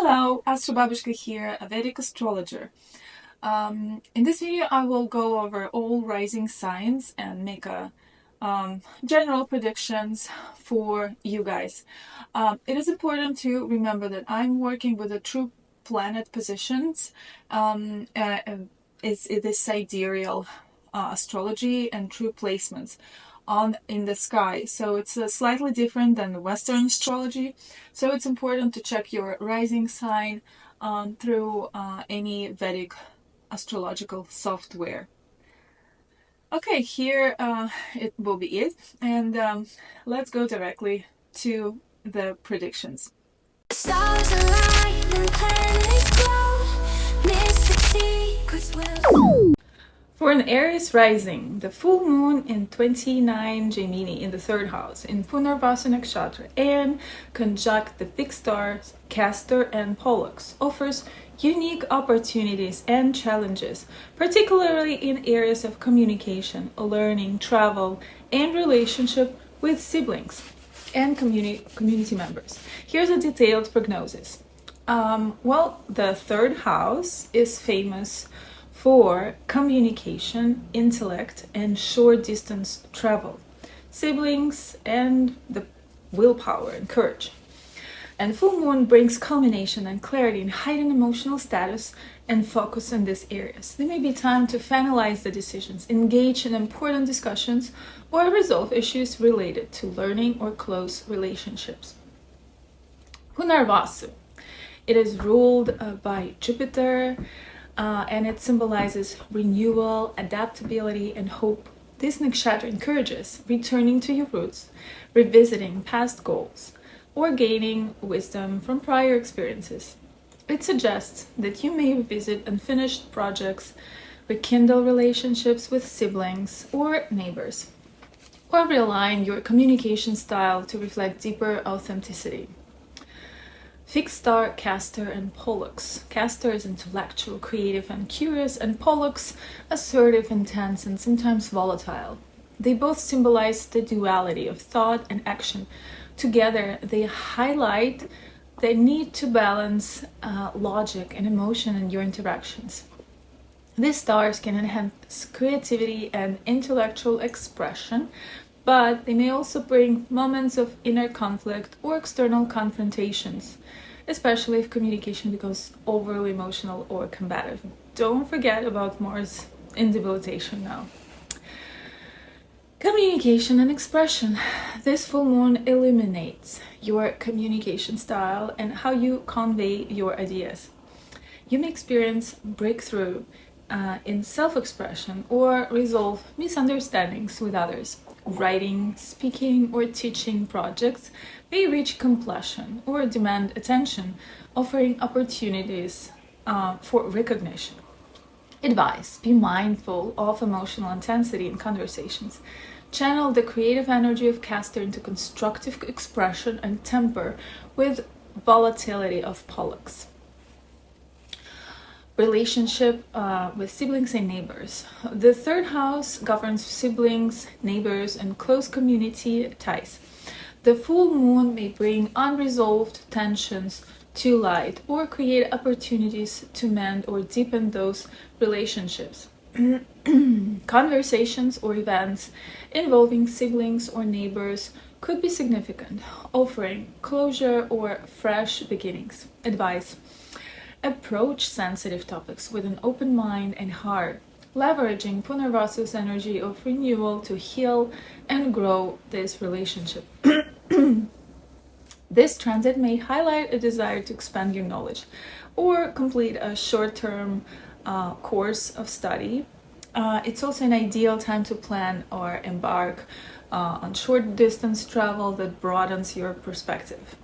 Hello, AstroBabushka here, a Vedic astrologer. In this video, I will go over all rising signs and make a general predictions for you guys. It is important to remember that I'm working with the true planet positions. It is sidereal astrology and true placements in the sky, so it's slightly different than the Western astrology. So it's important to check your rising sign through any Vedic astrological software. Okay, here it will be it, and let's go directly to the predictions. Stars align and planets glow, mystic secrets will. For an Aries rising, the full moon in 29 Gemini in the third house in Punarvasa Nakshatra and conjunct the fixed stars Castor and Pollux offers unique opportunities and challenges, particularly in areas of communication, learning, travel, and relationship with siblings and community members. Here's a detailed prognosis. The third house is famous for communication, intellect, and short distance travel, siblings, and the willpower and courage. And full moon brings culmination and clarity in heightened emotional status and focus in these areas. There may be time to finalize the decisions, engage in important discussions, or resolve issues related to learning or close relationships. Punarvasu. It is ruled by Jupiter, and it symbolizes renewal, adaptability, and hope. This nakshatra encourages returning to your roots, revisiting past goals, or gaining wisdom from prior experiences. It suggests that you may revisit unfinished projects, rekindle relationships with siblings or neighbors, or realign your communication style to reflect deeper authenticity. Fixed star Castor and Pollux. Castor is intellectual, creative, and curious, and Pollux assertive, intense, and sometimes volatile. They both symbolize the duality of thought and action. Together, they highlight the need to balance logic and emotion in your interactions. These stars can enhance creativity and intellectual expression, but they may also bring moments of inner conflict or external confrontations, especially if communication becomes overly emotional or combative. Don't forget about Mars in debilitation now. Communication and expression. This full moon illuminates your communication style and how you convey your ideas. You may experience breakthrough in self-expression or resolve misunderstandings with others. Writing, speaking, or teaching projects may reach completion or demand attention, offering opportunities for recognition. Advice: be mindful of emotional intensity in conversations. Channel the creative energy of Castor into constructive expression and temper with volatility of Pollux. Relationship with siblings and neighbors. The third house governs siblings, neighbors, and close community ties. The full moon may bring unresolved tensions to light or create opportunities to mend or deepen those relationships. Conversations or events involving siblings or neighbors could be significant, offering closure or fresh beginnings. Advice: approach sensitive topics with an open mind and heart, leveraging Punarvasu's energy of renewal to heal and grow this relationship. This transit may highlight a desire to expand your knowledge or complete a short-term course of study. It's also an ideal time to plan or embark on short-distance travel that broadens your perspective.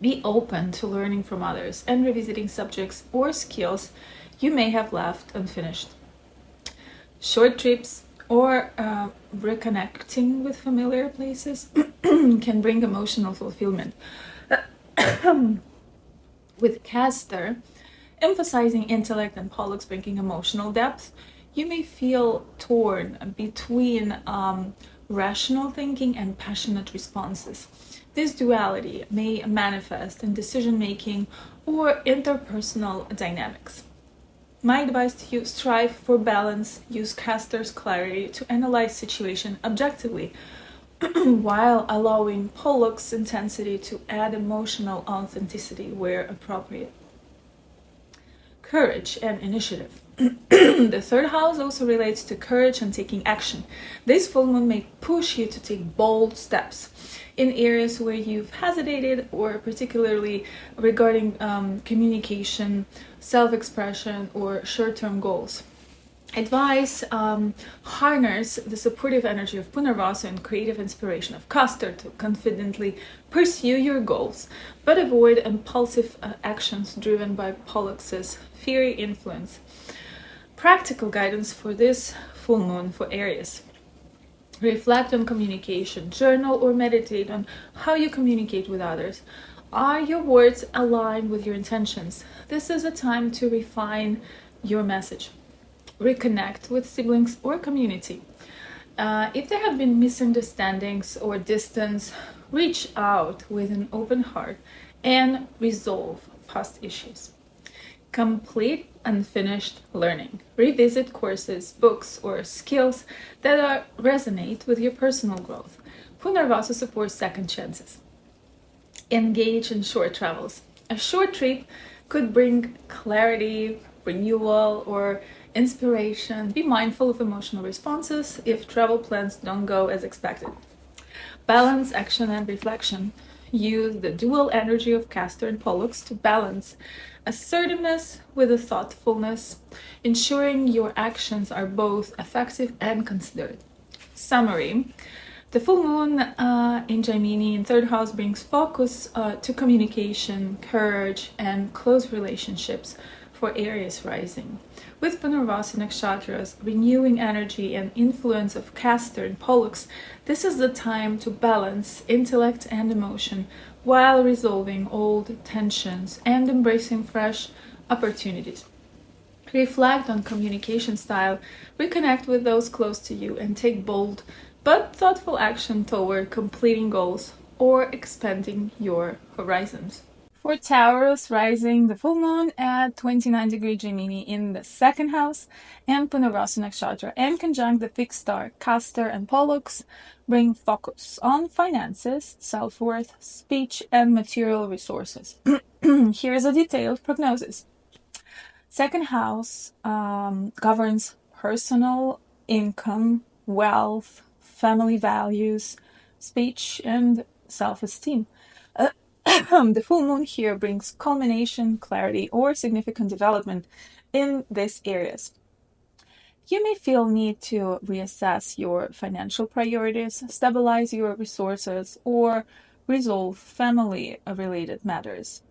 Be open to learning from others and revisiting subjects or skills you may have left unfinished. Short trips or reconnecting with familiar places can bring emotional fulfillment. With Castor emphasizing intellect and Pollux bringing emotional depth, you may feel torn between rational thinking and passionate responses. This duality may manifest in decision-making or interpersonal dynamics. My advice to you, strive for balance, use Castor's clarity to analyze situation objectively, while allowing Pollux intensity to add emotional authenticity where appropriate. Courage and initiative. The third house also relates to courage and taking action. This full moon may push you to take bold steps in areas where you've hesitated, or particularly regarding communication, self-expression, or short-term goals. Advice: harness the supportive energy of Punarvasu and creative inspiration of Castor to confidently pursue your goals, but avoid impulsive actions driven by Pollux's fiery influence. Practical guidance for this full moon for Aries. Reflect on communication, journal or meditate on how you communicate with others. Are your words aligned with your intentions? This is a time to refine your message. Reconnect with siblings or community. If there have been misunderstandings or distance, reach out with an open heart and resolve past issues. Complete unfinished learning. Revisit courses, books, or skills that resonate with your personal growth. Punarvasu supports second chances. Engage in short travels. A short trip could bring clarity, renewal, or inspiration. Be mindful of emotional responses if travel plans don't go as expected. Balance, action, and reflection. Use the dual energy of Castor and Pollux to balance assertiveness with a thoughtfulness, ensuring your actions are both effective and considered. Summary: the full moon in Gemini in third house brings focus to communication, courage, and close relationships for Aries rising. With Punarvasu Nakshatra's renewing energy and influence of Castor and Pollux, this is the time to balance intellect and emotion while resolving old tensions and embracing fresh opportunities. Reflect on communication style, reconnect with those close to you, and take bold but thoughtful action toward completing goals or expanding your horizons. For Taurus rising, the full moon at 29° Gemini in the second house and Punarvasu Nakshatra and conjunct the fixed star Castor and Pollux bring focus on finances, self-worth, speech, and material resources. Here's a detailed prognosis. Second house governs personal income, wealth, family values, speech, and self-esteem. The full moon here brings culmination, clarity, or significant development in these areas. You may feel need to reassess your financial priorities, stabilize your resources, or resolve family-related matters.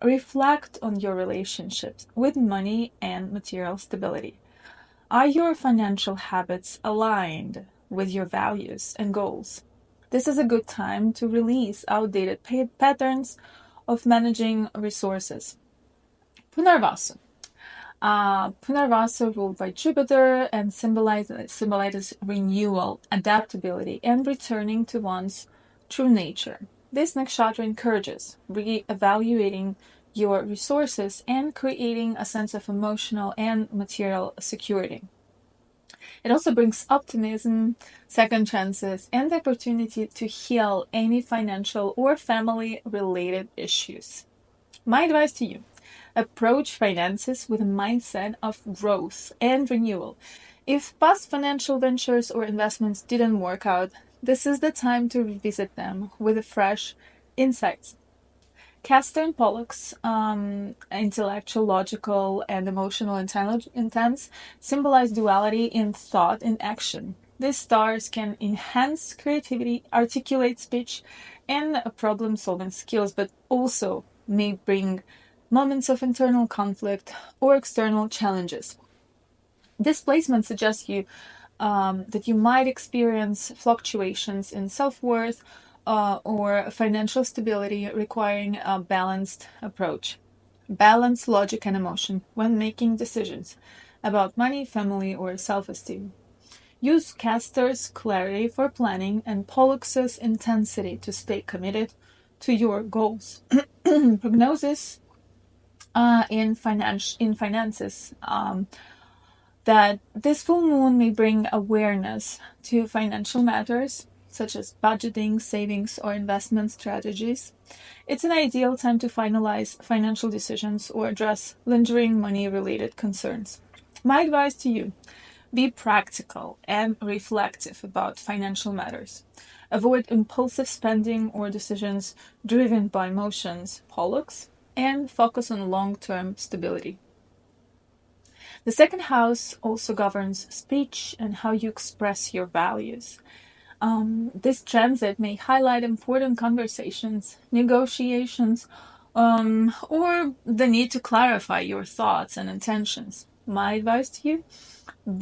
Reflect on your relationships with money and material stability. Are your financial habits aligned with your values and goals? This is a good time to release outdated patterns of managing resources. Punarvasu. Punarvasu, ruled by Jupiter, and symbolizes renewal, adaptability, and returning to one's true nature. This nakshatra encourages re-evaluating your resources and creating a sense of emotional and material security. It also brings optimism, second chances, and the opportunity to heal any financial or family-related issues. My advice to you: approach finances with a mindset of growth and renewal. If past financial ventures or investments didn't work out, this is the time to revisit them with fresh insights. Castor and Pollux, intellectual, logical, and emotional intent, symbolize duality in thought and action. These stars can enhance creativity, articulate speech, and problem-solving skills, but also may bring moments of internal conflict or external challenges. This placement suggests that you might experience fluctuations in self-worth or financial stability, requiring a balanced approach. Balance logic and emotion when making decisions about money, family, or self-esteem. Use Castor's clarity for planning and Pollux's intensity to stay committed to your goals. Prognosis in finances. That this full moon may bring awareness to financial matters such as budgeting, savings, or investment strategies. It's an ideal time to finalize financial decisions or address lingering money-related concerns. My advice to you: be practical and reflective about financial matters. Avoid impulsive spending or decisions driven by emotions, Pollux, and focus on long-term stability. The second house also governs speech and how you express your values. This transit may highlight important conversations, negotiations, or the need to clarify your thoughts and intentions. My advice to you: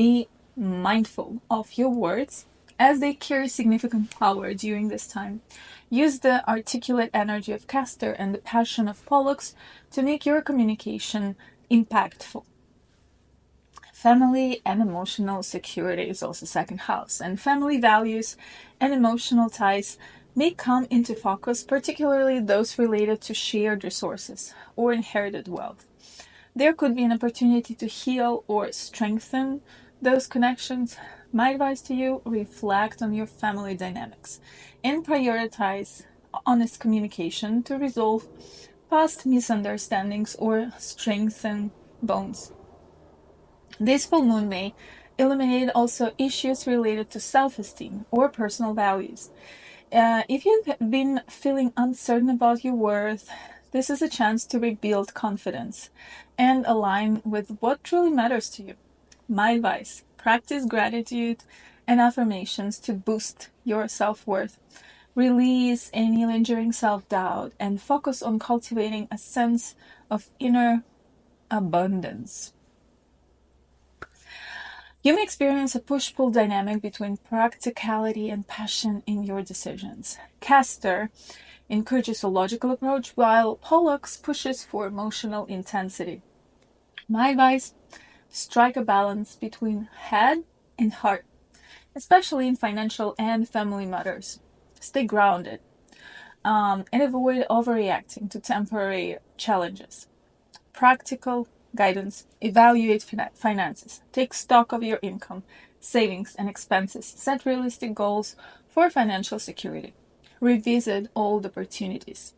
be mindful of your words as they carry significant power during this time. Use the articulate energy of Castor and the passion of Pollux to make your communication impactful. Family and emotional security is also second house, and family values and emotional ties may come into focus, particularly those related to shared resources or inherited wealth. There could be an opportunity to heal or strengthen those connections. My advice to you: reflect on your family dynamics and prioritize honest communication to resolve past misunderstandings or strengthen bonds. This full moon may illuminate also issues related to self-esteem or personal values. If you've been feeling uncertain about your worth, this is a chance to rebuild confidence and align with what truly matters to you. My advice: practice gratitude and affirmations to boost your self-worth. Release any lingering self-doubt and focus on cultivating a sense of inner abundance. You may experience a push-pull dynamic between practicality and passion in your decisions. Castor encourages a logical approach, while Pollux pushes for emotional intensity. My advice: strike a balance between head and heart, especially in financial and family matters. Stay grounded and avoid overreacting to temporary challenges. Practical guidance: evaluate finances, take stock of your income, savings, and expenses, set realistic goals for financial security, revisit old opportunities.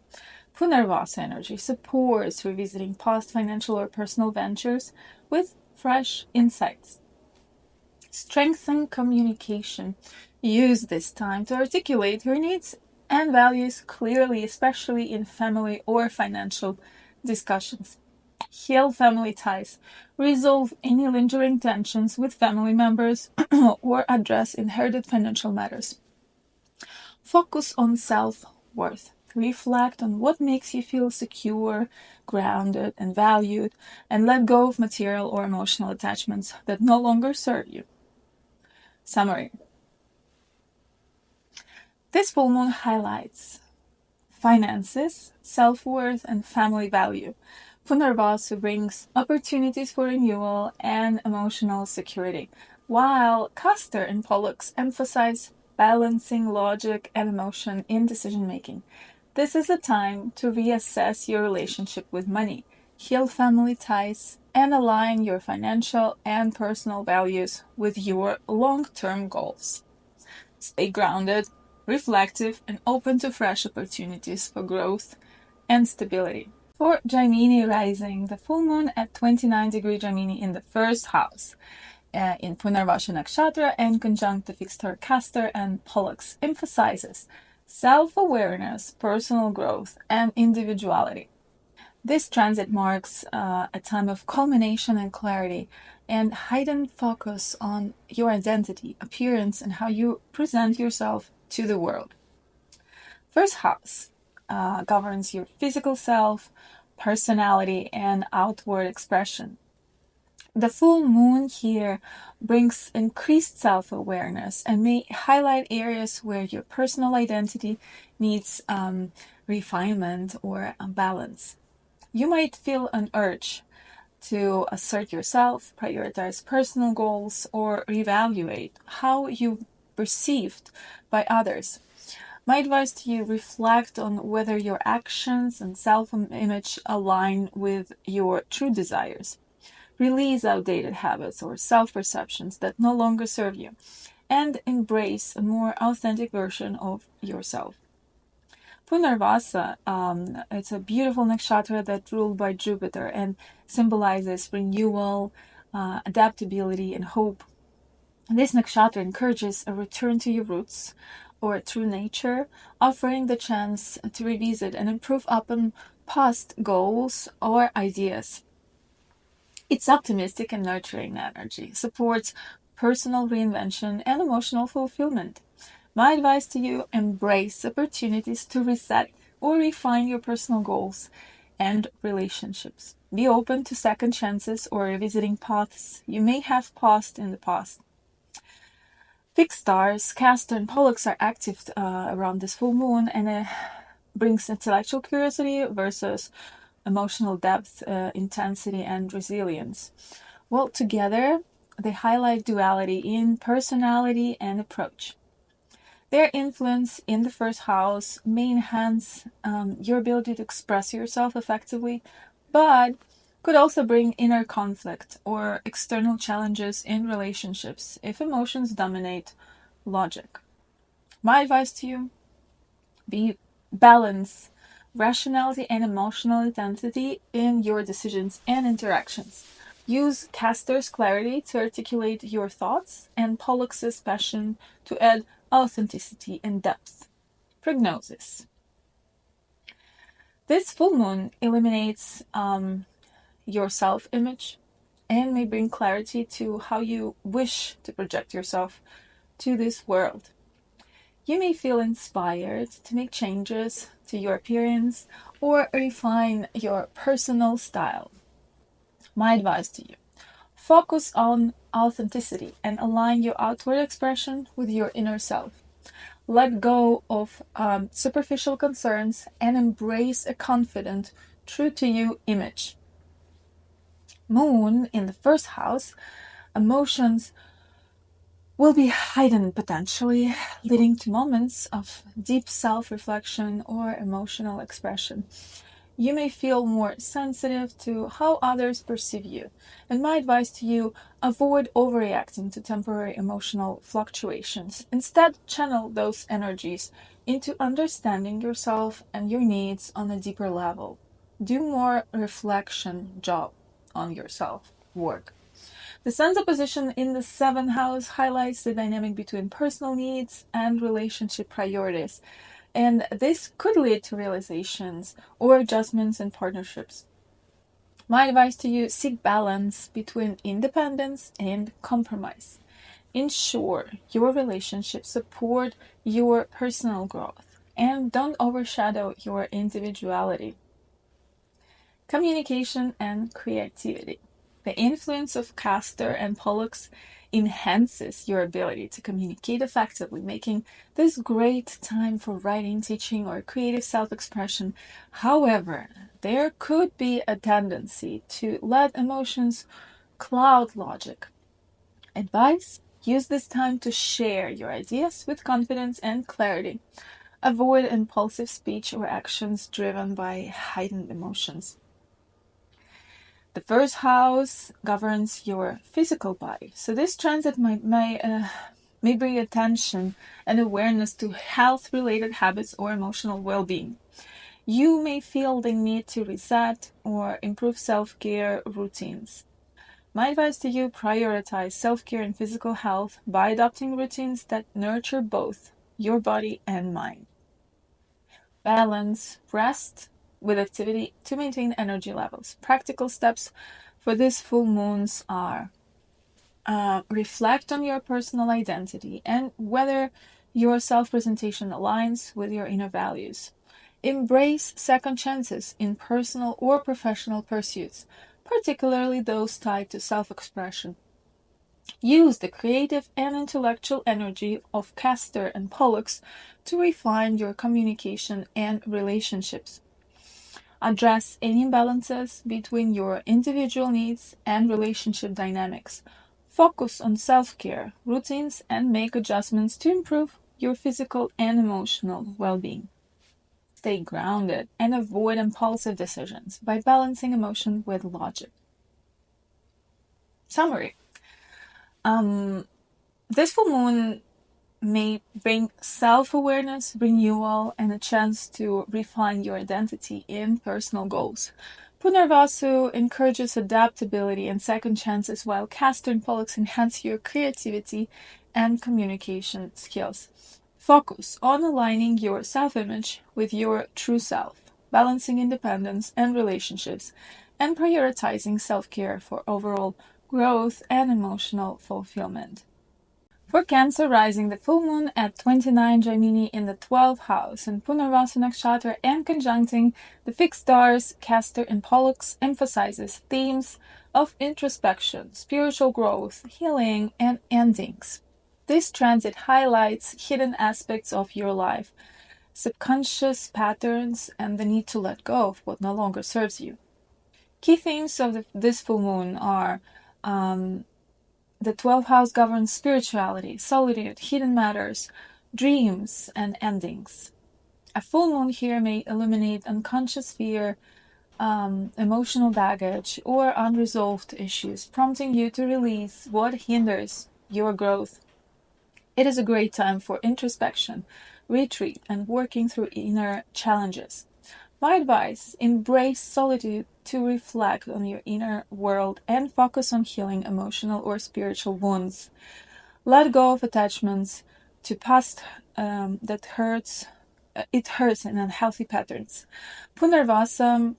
Punarvasa energy supports revisiting past financial or personal ventures with fresh insights. Strengthen communication. Use this time to articulate your needs and values clearly, especially in family or financial discussions. Heal family ties. Resolve any lingering tensions with family members or address inherited financial matters. Focus on self-worth. Reflect on what makes you feel secure, grounded, and valued, and let go of material or emotional attachments that no longer serve you. Summary. This full moon highlights finances, self-worth, and family value. Punarvasu brings opportunities for renewal and emotional security, while Castor and Pollux emphasize balancing logic and emotion in decision-making. This is a time to reassess your relationship with money, heal family ties, and align your financial and personal values with your long-term goals. Stay grounded, reflective, and open to fresh opportunities for growth and stability. For Gemini rising, the full moon at 29° Gemini in the first house, in Punarvasha Nakshatra and conjunct the fixed star Castor and Pollux, emphasizes self-awareness, personal growth, and individuality. This transit marks a time of culmination and clarity, and heightened focus on your identity, appearance, and how you present yourself to the world. First house governs your physical self, personality, and outward expression. The full moon here brings increased self-awareness and may highlight areas where your personal identity needs refinement or balance. You might feel an urge to assert yourself, prioritize personal goals, or reevaluate how you're perceived by others. My advice to you, reflect on whether your actions and self-image align with your true desires. Release outdated habits or self-perceptions that no longer serve you, and embrace a more authentic version of yourself. Punarvasa, it's a beautiful nakshatra that's ruled by Jupiter and symbolizes renewal, adaptability, and hope. This nakshatra encourages a return to your roots or true nature, offering the chance to revisit and improve upon past goals or ideas. It's optimistic and nurturing energy, supports personal reinvention and emotional fulfillment. My advice to you, embrace opportunities to reset or refine your personal goals and relationships. Be open to second chances or revisiting paths you may have paused in the past. Fixed stars, Castor and Pollux are active around this full moon, and it brings intellectual curiosity versus emotional depth, intensity, and resilience. Well, together, they highlight duality in personality and approach. Their influence in the first house may enhance your ability to express yourself effectively, but could also bring inner conflict or external challenges in relationships if emotions dominate logic. My advice to you, balance rationality and emotional intensity in your decisions and interactions. Use Castor's clarity to articulate your thoughts and Pollux's passion to add authenticity and depth. Prognosis. This full moon eliminates your self-image and may bring clarity to how you wish to project yourself to this world. You may feel inspired to make changes to your appearance or refine your personal style. My advice to you, focus on authenticity and align your outward expression with your inner self. Let go of superficial concerns and embrace a confident, true to you image. Moon in the first house, emotions will be heightened potentially, leading to moments of deep self-reflection or emotional expression. You may feel more sensitive to how others perceive you, and my advice to you, avoid overreacting to temporary emotional fluctuations. Instead, channel those energies into understanding yourself and your needs on a deeper level. Do more reflection job on yourself work. The Sun's opposition in the seventh house highlights the dynamic between personal needs and relationship priorities, and this could lead to realizations or adjustments in partnerships. My advice to you, seek balance between independence and compromise. Ensure your relationships support your personal growth and don't overshadow your individuality. Communication and creativity. The influence of Castor and Pollux enhances your ability to communicate effectively, making this great time for writing, teaching, or creative self-expression. However, there could be a tendency to let emotions cloud logic. Advice: use this time to share your ideas with confidence and clarity. Avoid impulsive speech or actions driven by heightened emotions. The first house governs your physical body. So this transit may bring attention and awareness to health-related habits or emotional well-being. You may feel the need to reset or improve self-care routines. My advice to you, prioritize self-care and physical health by adopting routines that nurture both your body and mind. Balance rest with activity to maintain energy levels. Practical steps for these full moons are reflect on your personal identity and whether your self-presentation aligns with your inner values. Embrace second chances in personal or professional pursuits, particularly those tied to self-expression. Use the creative and intellectual energy of Castor and Pollux to refine your communication and relationships. Address any imbalances between your individual needs and relationship dynamics. Focus on self-care routines and make adjustments to improve your physical and emotional well-being. Stay grounded and avoid impulsive decisions by balancing emotion with logic. Summary. This full moon may bring self-awareness, renewal, and a chance to refine your identity in personal goals. Punarvasu encourages adaptability and second chances, while Castor and Pollux enhance your creativity and communication skills. Focus on aligning your self-image with your true self, balancing independence and relationships, and prioritizing self-care for overall growth and emotional fulfillment. For Cancer rising, the full moon at 29 Gemini in the 12th house in Punarvasu Nakshatra and conjuncting the fixed stars Castor and Pollux emphasizes themes of introspection, spiritual growth, healing, and endings. This transit highlights hidden aspects of your life, subconscious patterns, and the need to let go of what no longer serves you. Key themes of this full moon are the 12th house governs spirituality, solitude, hidden matters, dreams, and endings. A full moon here may illuminate unconscious fear, emotional baggage, or unresolved issues, prompting you to release what hinders your growth. It is a great time for introspection, retreat, and working through inner challenges. My advice: embrace solitude to reflect on your inner world and focus on healing emotional or spiritual wounds. Let go of attachments to past that hurts. It hurts in unhealthy patterns. Punarvasa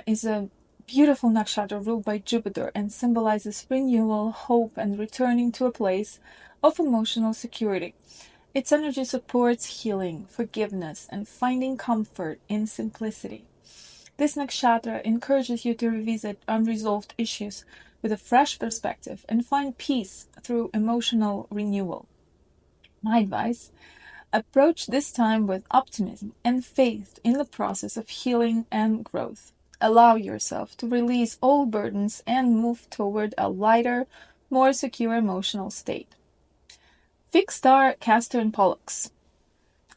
is a beautiful nakshatra ruled by Jupiter and symbolizes renewal, hope, and returning to a place of emotional security. Its energy supports healing, forgiveness, and finding comfort in simplicity. This nakshatra encourages you to revisit unresolved issues with a fresh perspective and find peace through emotional renewal. My advice: approach this time with optimism and faith in the process of healing and growth. Allow yourself to release old burdens and move toward a lighter, more secure emotional state. Fixed star Castor and Pollux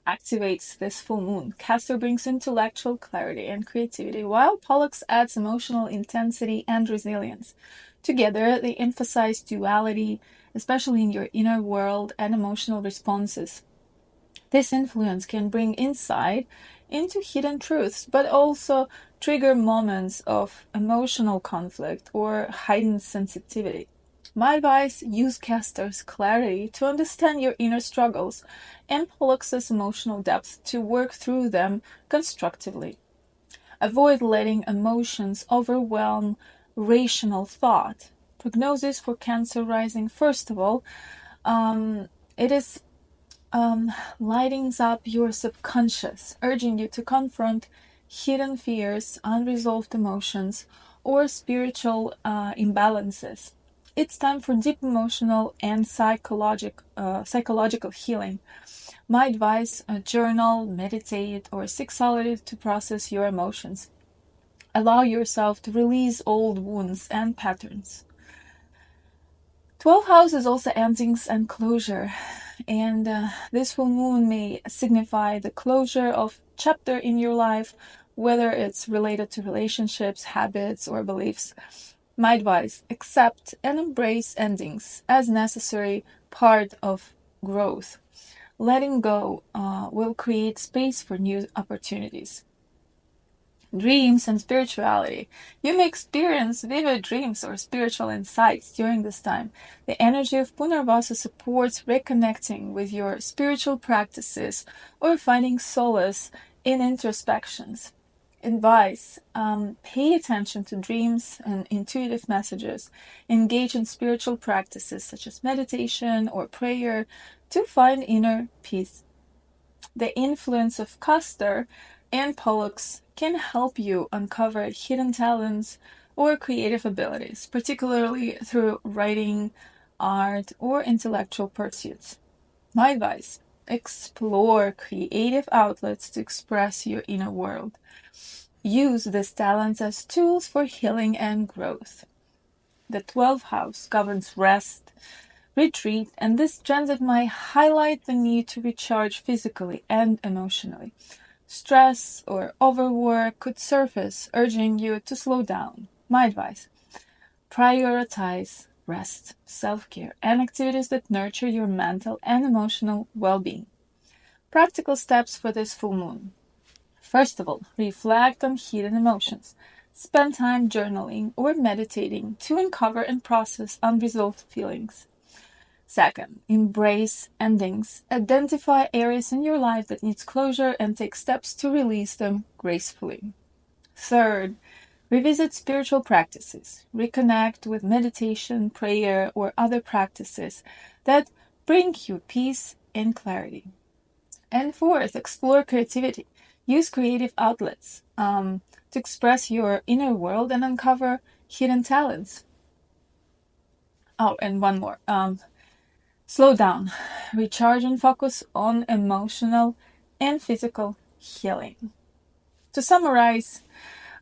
activates this full moon. Castor brings intellectual clarity and creativity, while Pollux adds emotional intensity and resilience. Together, they emphasize duality, especially in your inner world and emotional responses. This influence can bring insight into hidden truths, but also trigger moments of emotional conflict or heightened sensitivity. My advice: use Castor's clarity to understand your inner struggles and Pollux's emotional depth to work through them constructively. Avoid letting emotions overwhelm rational thought. Prognosis for Cancer rising: first of all, it is lightens up your subconscious, urging you to confront hidden fears, unresolved emotions, or spiritual imbalances. It's time for deep emotional and psychological healing. My advice: journal, meditate, or seek solitude to process your emotions. Allow yourself to release old wounds and patterns. 12th house is also endings and closure, and this full moon may signify the closure of chapter in your life, whether it's related to relationships, habits, or beliefs. My advice: accept and embrace endings as necessary part of growth. Letting go will create space for new opportunities. Dreams and spirituality. You may experience vivid dreams or spiritual insights during this time. The energy of Punarvasa supports reconnecting with your spiritual practices or finding solace in introspections. Advice: pay attention to dreams and intuitive messages. Engage in spiritual practices such as meditation or prayer to find inner peace. The influence of Castor and Pollux can help you uncover hidden talents or creative abilities, particularly through writing, art, or intellectual pursuits. My advice: explore creative outlets to express your inner world. use these talents as tools for healing and growth. The 12th house governs rest, retreat, and this transit might highlight the need to recharge physically and emotionally. Stress or overwork could surface, urging you to slow down. My advice: prioritize rest, self-care, and activities that nurture your mental and emotional well-being. Practical steps for this full moon. First of all, reflect on hidden emotions. Spend time journaling or meditating to uncover and process unresolved feelings. Second, embrace endings. Identify areas in your life that needs closure and take steps to release them gracefully. Third, revisit spiritual practices. Reconnect with meditation, prayer, or other practices that bring you peace and clarity. And fourth, explore creativity. Use creative outlets to express your inner world and uncover hidden talents. Oh, and one more. Slow down, recharge, and focus on emotional and physical healing. To summarize,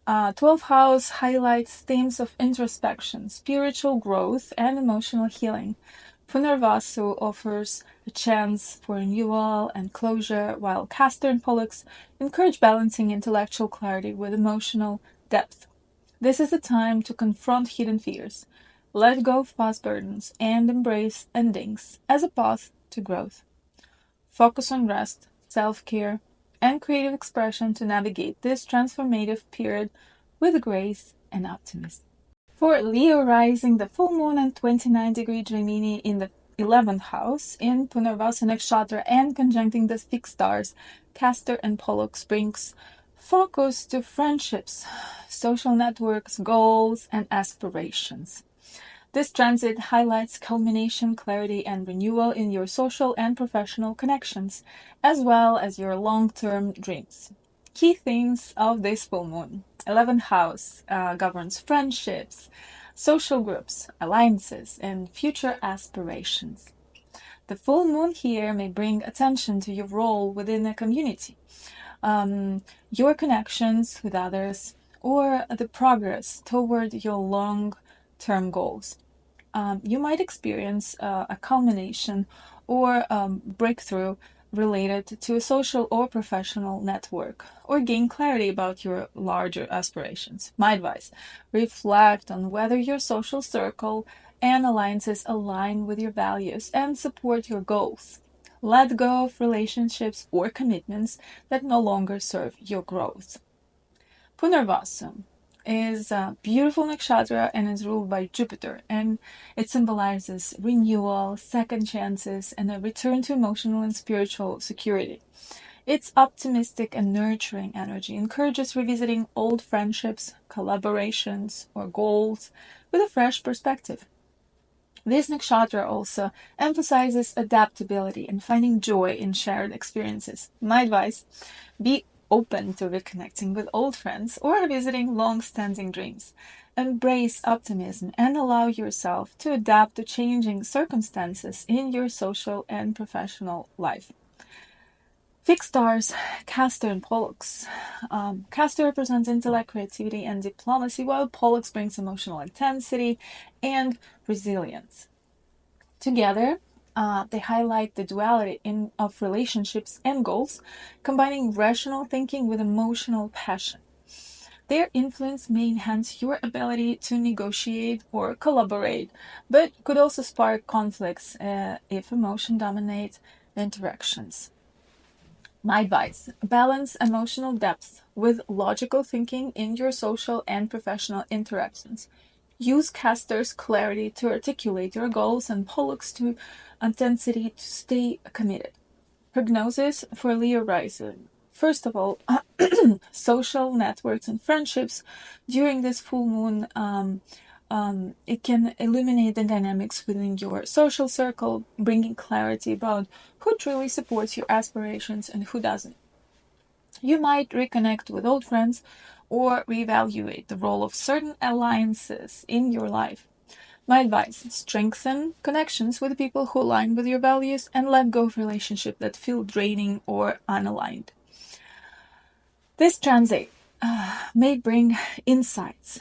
12th house highlights themes of introspection, spiritual growth, and emotional healing. Punarvasu offers a chance for renewal and closure, while Castor and Pollux encourage balancing intellectual clarity with emotional depth. This is the time to confront hidden fears, let go of past burdens, and embrace endings as a path to growth. Focus on rest, self-care, and creative expression to navigate this transformative period with grace and optimism. For Leo rising, the full moon and 29-degree Gemini in the 11th house in Punarvasu Nakshatra and conjuncting the fixed stars, Castor and Pollux brings focus to friendships, social networks, goals, and aspirations. This transit highlights culmination, clarity, and renewal in your social and professional connections, as well as your long-term dreams. Key themes of this full moon. 11th house governs friendships, social groups, alliances, and future aspirations. The full moon here may bring attention to your role within a community, your connections with others, or the progress toward your long-term goals. You might experience a culmination or breakthrough related to a social or professional network, or gain clarity about your larger aspirations. My advice: reflect on whether your social circle and alliances align with your values and support your goals. Let go of relationships or commitments that no longer serve your growth. Punarvasu is a beautiful nakshatra and is ruled by Jupiter, and it symbolizes renewal, second chances, and a return to emotional and spiritual security. Its optimistic and nurturing energy encourages revisiting old friendships, collaborations, or goals with a fresh perspective. This nakshatra also emphasizes adaptability and finding joy in shared experiences. My advice: be open to reconnecting with old friends or revisiting long-standing dreams. Embrace optimism and allow yourself to adapt to changing circumstances in your social and professional life. Fixed stars, Castor and Pollux. Castor represents intellect, creativity, and diplomacy, while Pollux brings emotional intensity and resilience. Together, they highlight the duality of relationships and goals, combining rational thinking with emotional passion. Their influence may enhance your ability to negotiate or collaborate, but could also spark conflicts if emotion dominates interactions. My advice: balance emotional depth with logical thinking in your social and professional interactions. Use Castor's clarity to articulate your goals and Pollux to intensity to stay committed. Prognosis for Leo rising. First of all, social networks and friendships during this full moon, it can illuminate the dynamics within your social circle, bringing clarity about who truly supports your aspirations and who doesn't. You might reconnect with old friends or reevaluate the role of certain alliances in your life. My advice: strengthen connections with people who align with your values and let go of relationships that feel draining or unaligned. This transit may bring insights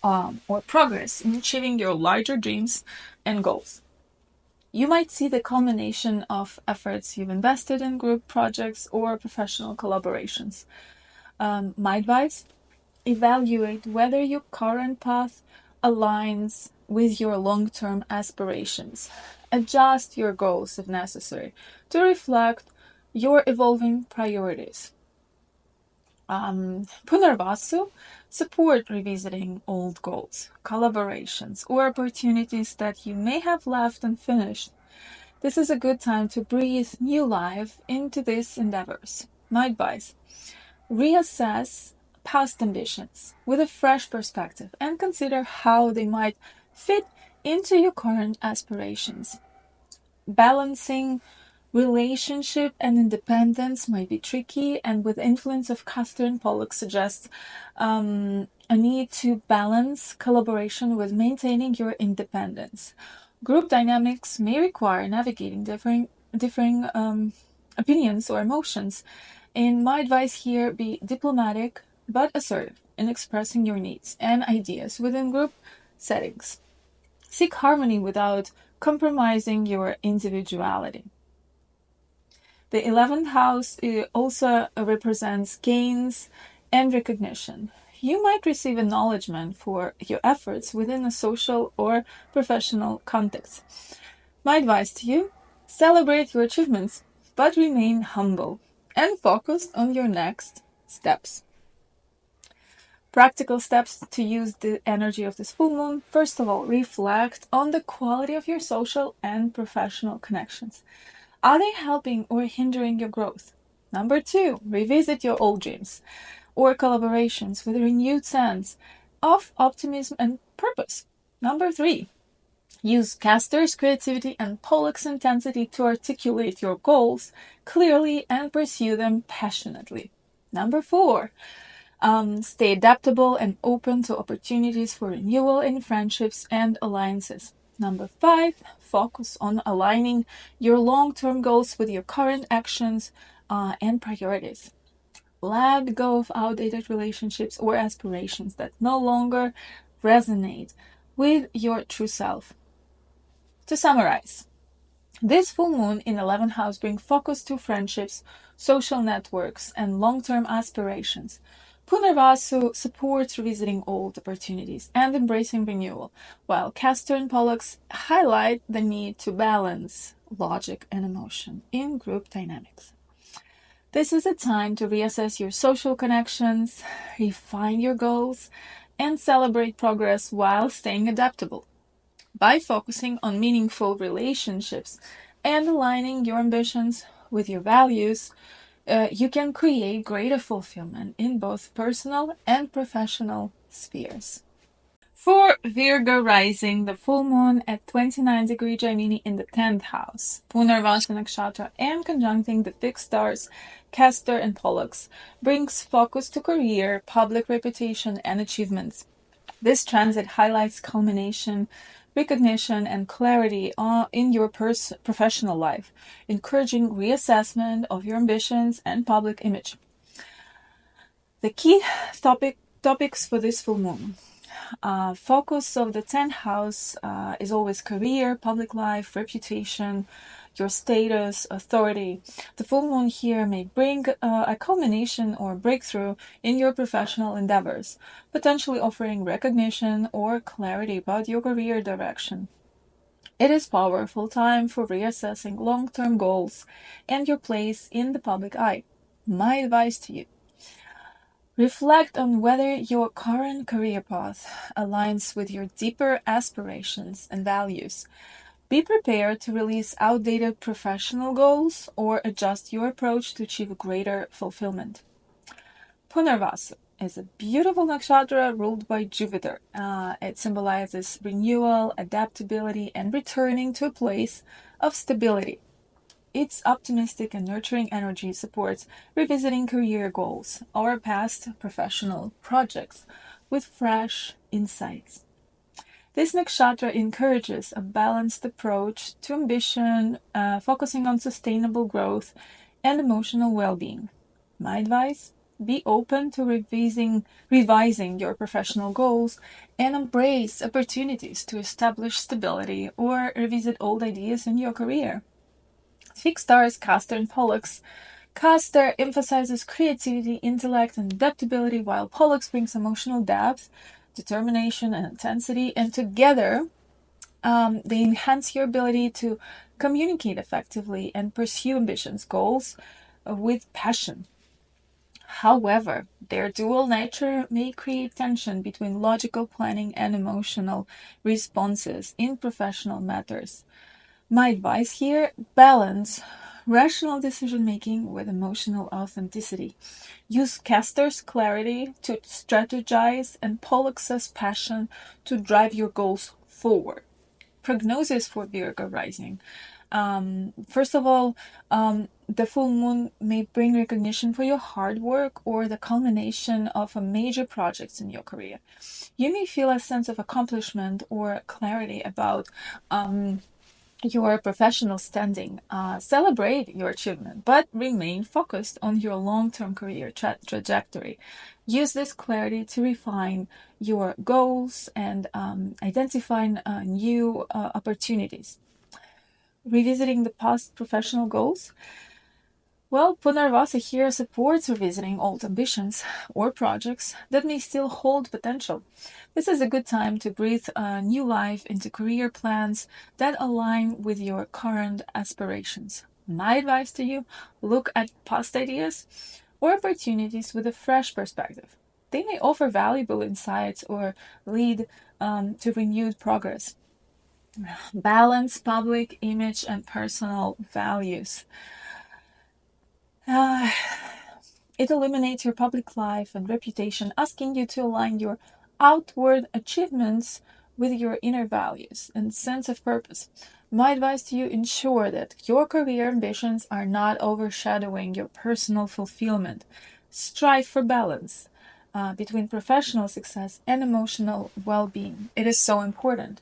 or progress in achieving your larger dreams and goals. You might see the culmination of efforts you've invested in group projects or professional collaborations. My advice: evaluate whether your current path aligns with your long-term aspirations. Adjust your goals if necessary to reflect your evolving priorities. Punarvasu support revisiting old goals, collaborations, or opportunities that you may have left unfinished. This is a good time to breathe new life into these endeavors. My advice: reassess past ambitions with a fresh perspective and consider how they might fit into your current aspirations. Balancing relationship and independence might be tricky, and with influence of Castor and Pollux suggests a need to balance collaboration with maintaining your independence. Group dynamics may require navigating differing opinions or emotions. And my advice here: be diplomatic but assertive in expressing your needs and ideas within group settings. Seek harmony without compromising your individuality. The 11th house also represents gains and recognition. You might receive acknowledgement for your efforts within a social or professional context. My advice to you: celebrate your achievements, but remain humble and focused on your next steps. Practical steps to use the energy of this full moon. First of all, reflect on the quality of your social and professional connections. Are they helping or hindering your growth? Number 2, revisit your old dreams or collaborations with a renewed sense of optimism and purpose. Number 3, use Castor's creativity and Pollux intensity to articulate your goals clearly and pursue them passionately. Number 4, stay adaptable and open to opportunities for renewal in friendships and alliances. Number 5, focus on aligning your long-term goals with your current actions and priorities. Let go of outdated relationships or aspirations that no longer resonate with your true self. To summarize, this full moon in 11th house brings focus to friendships, social networks, and long-term aspirations. Punarvasu supports revisiting old opportunities and embracing renewal, while Castor and Pollux highlight the need to balance logic and emotion in group dynamics. This is a time to reassess your social connections, refine your goals, and celebrate progress while staying adaptable. By focusing on meaningful relationships and aligning your ambitions with your values, you can create greater fulfillment in both personal and professional spheres. For Virgo rising, the full moon at 29 degree Gemini in the 10th house, Punarvasa Nakshatra, and conjuncting the fixed stars Castor and Pollux, brings focus to career, public reputation, and achievements. This transit highlights culmination, recognition, and clarity in your professional life, encouraging reassessment of your ambitions and public image. The key topics for this full moon. Focus of the 10th house is always career, public life, reputation, your status, authority. The full moon here may bring a culmination or breakthrough in your professional endeavors, potentially offering recognition or clarity about your career direction. It is a powerful time for reassessing long-term goals and your place in the public eye. My advice to you: reflect on whether your current career path aligns with your deeper aspirations and values. Be prepared to release outdated professional goals or adjust your approach to achieve greater fulfillment. Punarvasu is a beautiful nakshatra ruled by Jupiter. It symbolizes renewal, adaptability, and returning to a place of stability. Its optimistic and nurturing energy supports revisiting career goals or past professional projects with fresh insights. This nakshatra encourages a balanced approach to ambition, focusing on sustainable growth and emotional well-being. My advice: be open to revising your professional goals and embrace opportunities to establish stability or revisit old ideas in your career. Fixed stars, Castor and Pollux. Castor emphasizes creativity, intellect, and adaptability, while Pollux brings emotional depth, determination, and intensity, and together they enhance your ability to communicate effectively and pursue ambitions, goals with passion. However, their dual nature may create tension between logical planning and emotional responses in professional matters. My advice here: balance rational decision making with emotional authenticity. Use Castor's clarity to strategize and Pollux's passion to drive your goals forward. Prognosis for Virgo rising. First of all, the full moon may bring recognition for your hard work or the culmination of a major project in your career. You may feel a sense of accomplishment or clarity about your professional standing. Celebrate your achievement, but remain focused on your long-term career trajectory. Use this clarity to refine your goals and identify new opportunities. Revisiting the past professional goals. Well, Punarvasa here supports revisiting old ambitions or projects that may still hold potential. This is a good time to breathe new life into career plans that align with your current aspirations. My advice to you: look at past ideas or opportunities with a fresh perspective. They may offer valuable insights or lead to renewed progress. Balance public image and personal values. It eliminates your public life and reputation, asking you to align your outward achievements with your inner values and sense of purpose. My advice to you: ensure that your career ambitions are not overshadowing your personal fulfillment. Strive for balance between professional success and emotional well-being. It is so important.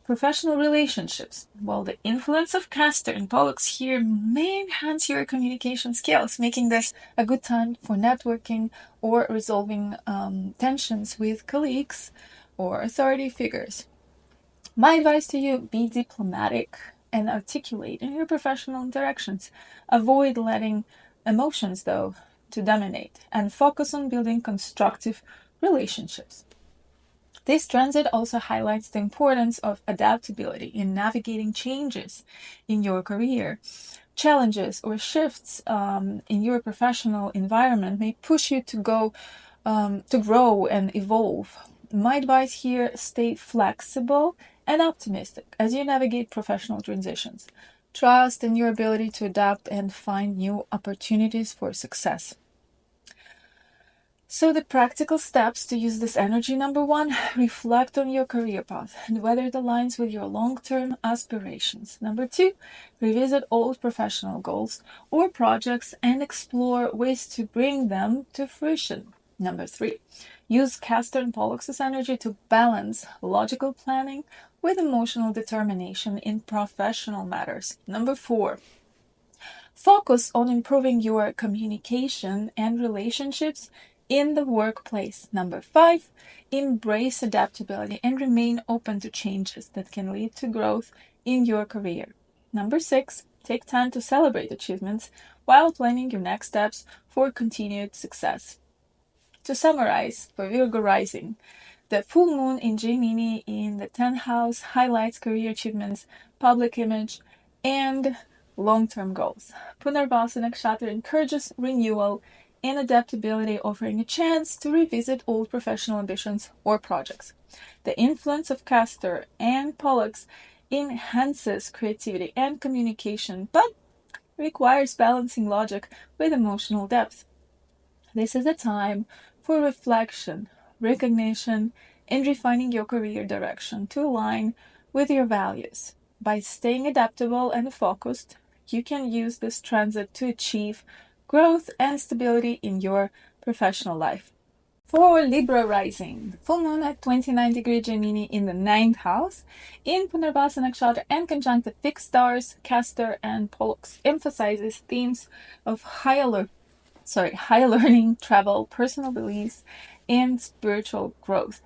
Professional relationships. Well, the influence of Castor and Pollux here may enhance your communication skills, making this a good time for networking or resolving tensions with colleagues or authority figures. My advice to you: be diplomatic and articulate in your professional interactions. Avoid letting emotions, though, to dominate, and focus on building constructive relationships. This transit also highlights the importance of adaptability in navigating changes in your career. Challenges or shifts in your professional environment may push you to grow and evolve. My advice here: stay flexible and optimistic as you navigate professional transitions. Trust in your ability to adapt and find new opportunities for success. So the practical steps to use this energy: number one, reflect on your career path and whether it aligns with your long-term aspirations. Number two, revisit old professional goals or projects and explore ways to bring them to fruition. Number three, use Castor and Pollux's energy to balance logical planning with emotional determination in professional matters. Number four, focus on improving your communication and relationships in the workplace. Number five, embrace adaptability and remain open to changes that can lead to growth in your career. Number six, take time to celebrate achievements while planning your next steps for continued success. To summarize, for Virgo rising, the full moon in Gemini in the 10th house highlights career achievements, public image, and long-term goals. Punarvasa Nakshatra encourages renewal and adaptability, offering a chance to revisit old professional ambitions or projects. The influence of Castor and Pollux enhances creativity and communication, but requires balancing logic with emotional depth. This is a time for reflection, recognition, and refining your career direction to align with your values. By staying adaptable and focused, you can use this transit to achieve growth and stability in your professional life. For Libra rising, the full moon at 29° Gemini in the 9th house in Punarvasa Nakshatra and conjunct the fixed stars, Castor and Pollux emphasizes themes of high alert, high learning, travel, personal beliefs, and spiritual growth.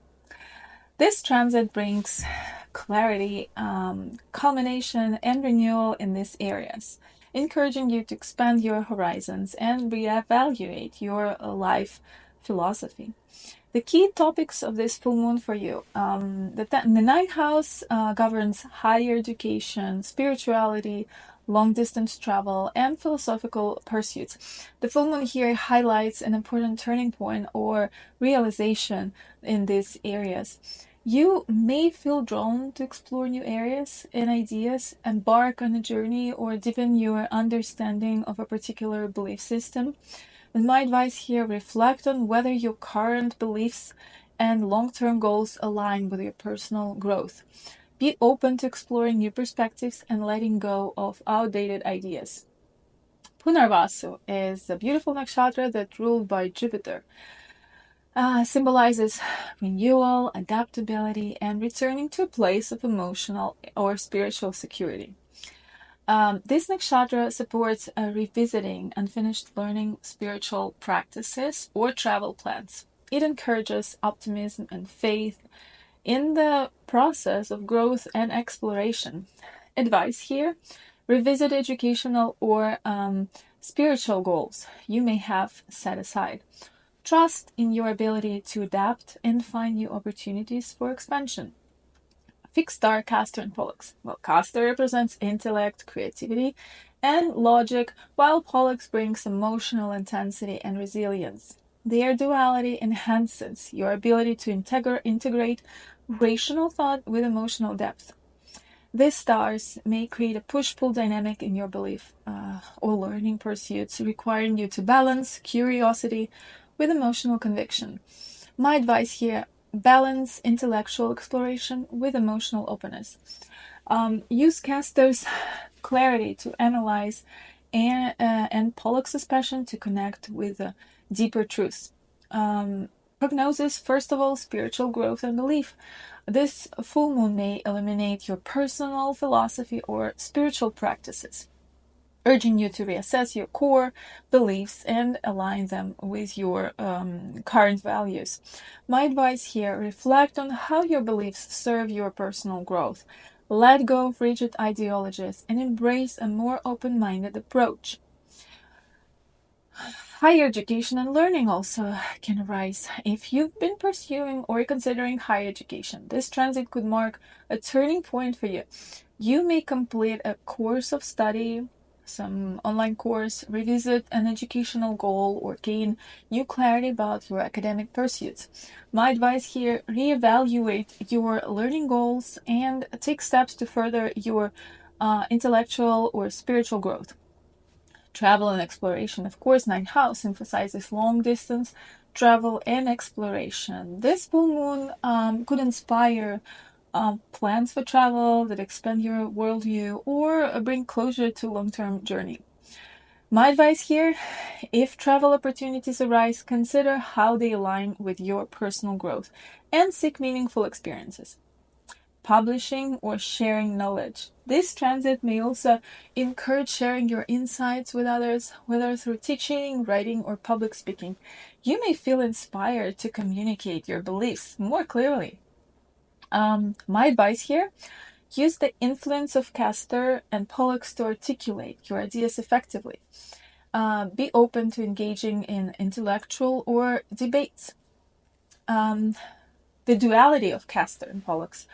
This transit brings clarity, culmination, and renewal in these areas, encouraging you to expand your horizons and reevaluate your life philosophy. The key topics of this full moon for you. The ninth house governs higher education, spirituality, long distance travel, and philosophical pursuits. The full moon here highlights an important turning point or realization in these areas. You may feel drawn to explore new areas and ideas, embark on a journey, or deepen your understanding of a particular belief system. And my advice here, reflect on whether your current beliefs and long-term goals align with your personal growth. Be open to exploring new perspectives and letting go of outdated ideas. Punarvasu is a beautiful nakshatra that ruled by Jupiter. Symbolizes renewal, adaptability, and returning to a place of emotional or spiritual security. This nakshatra supports revisiting unfinished learning, spiritual practices, or travel plans. It encourages optimism and faith in the process of growth and exploration. Advice here, revisit educational or spiritual goals you may have set aside. Trust in your ability to adapt and find new opportunities for expansion. Fixed star, Castor, and Pollux. Well, Castor represents intellect, creativity, and logic, while Pollux brings emotional intensity and resilience. Their duality enhances your ability to integrate rational thought with emotional depth. These stars may create a push-pull dynamic in your belief or learning pursuits, requiring you to balance curiosity with emotional conviction. My advice here, balance intellectual exploration with emotional openness. Use Castor's clarity to analyze and Pollux's passion to connect with deeper truths. Prognosis, first of all, spiritual growth and belief. This full moon may illuminate your personal philosophy or spiritual practices, urging you to reassess your core beliefs and align them with your current values. My advice here, reflect on how your beliefs serve your personal growth. Let go of rigid ideologies and embrace a more open-minded approach. Higher education and learning also can arise. If you've been pursuing or considering higher education, this transit could mark a turning point for you. You may complete a course of study, some online course, revisit an educational goal, or gain new clarity about your academic pursuits. My advice here, reevaluate your learning goals and take steps to further your intellectual or spiritual growth. Travel and exploration. Of course, ninth house emphasizes long distance travel and exploration. This full moon could inspire plans for travel that expand your worldview or bring closure to long-term journey. My advice here, if travel opportunities arise, consider how they align with your personal growth and seek meaningful experiences. Publishing or sharing knowledge. This transit may also encourage sharing your insights with others, whether through teaching, writing, or public speaking. You may feel inspired to communicate your beliefs more clearly. My advice here, use the influence of Castor and Pollux to articulate your ideas effectively. Be open to engaging in intellectual or debates. The duality of Castor and Pollux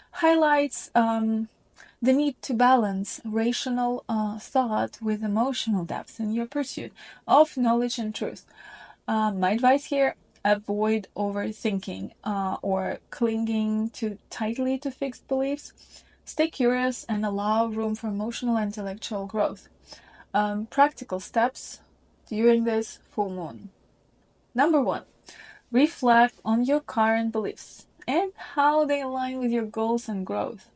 highlights the need to balance rational thought with emotional depth in your pursuit of knowledge and truth. My advice here, avoid overthinking or clinging too tightly to fixed beliefs. Stay curious and allow room for emotional and intellectual growth. Practical steps during this full moon. Number 1, reflect on your current beliefs and how they align with your goals and growth.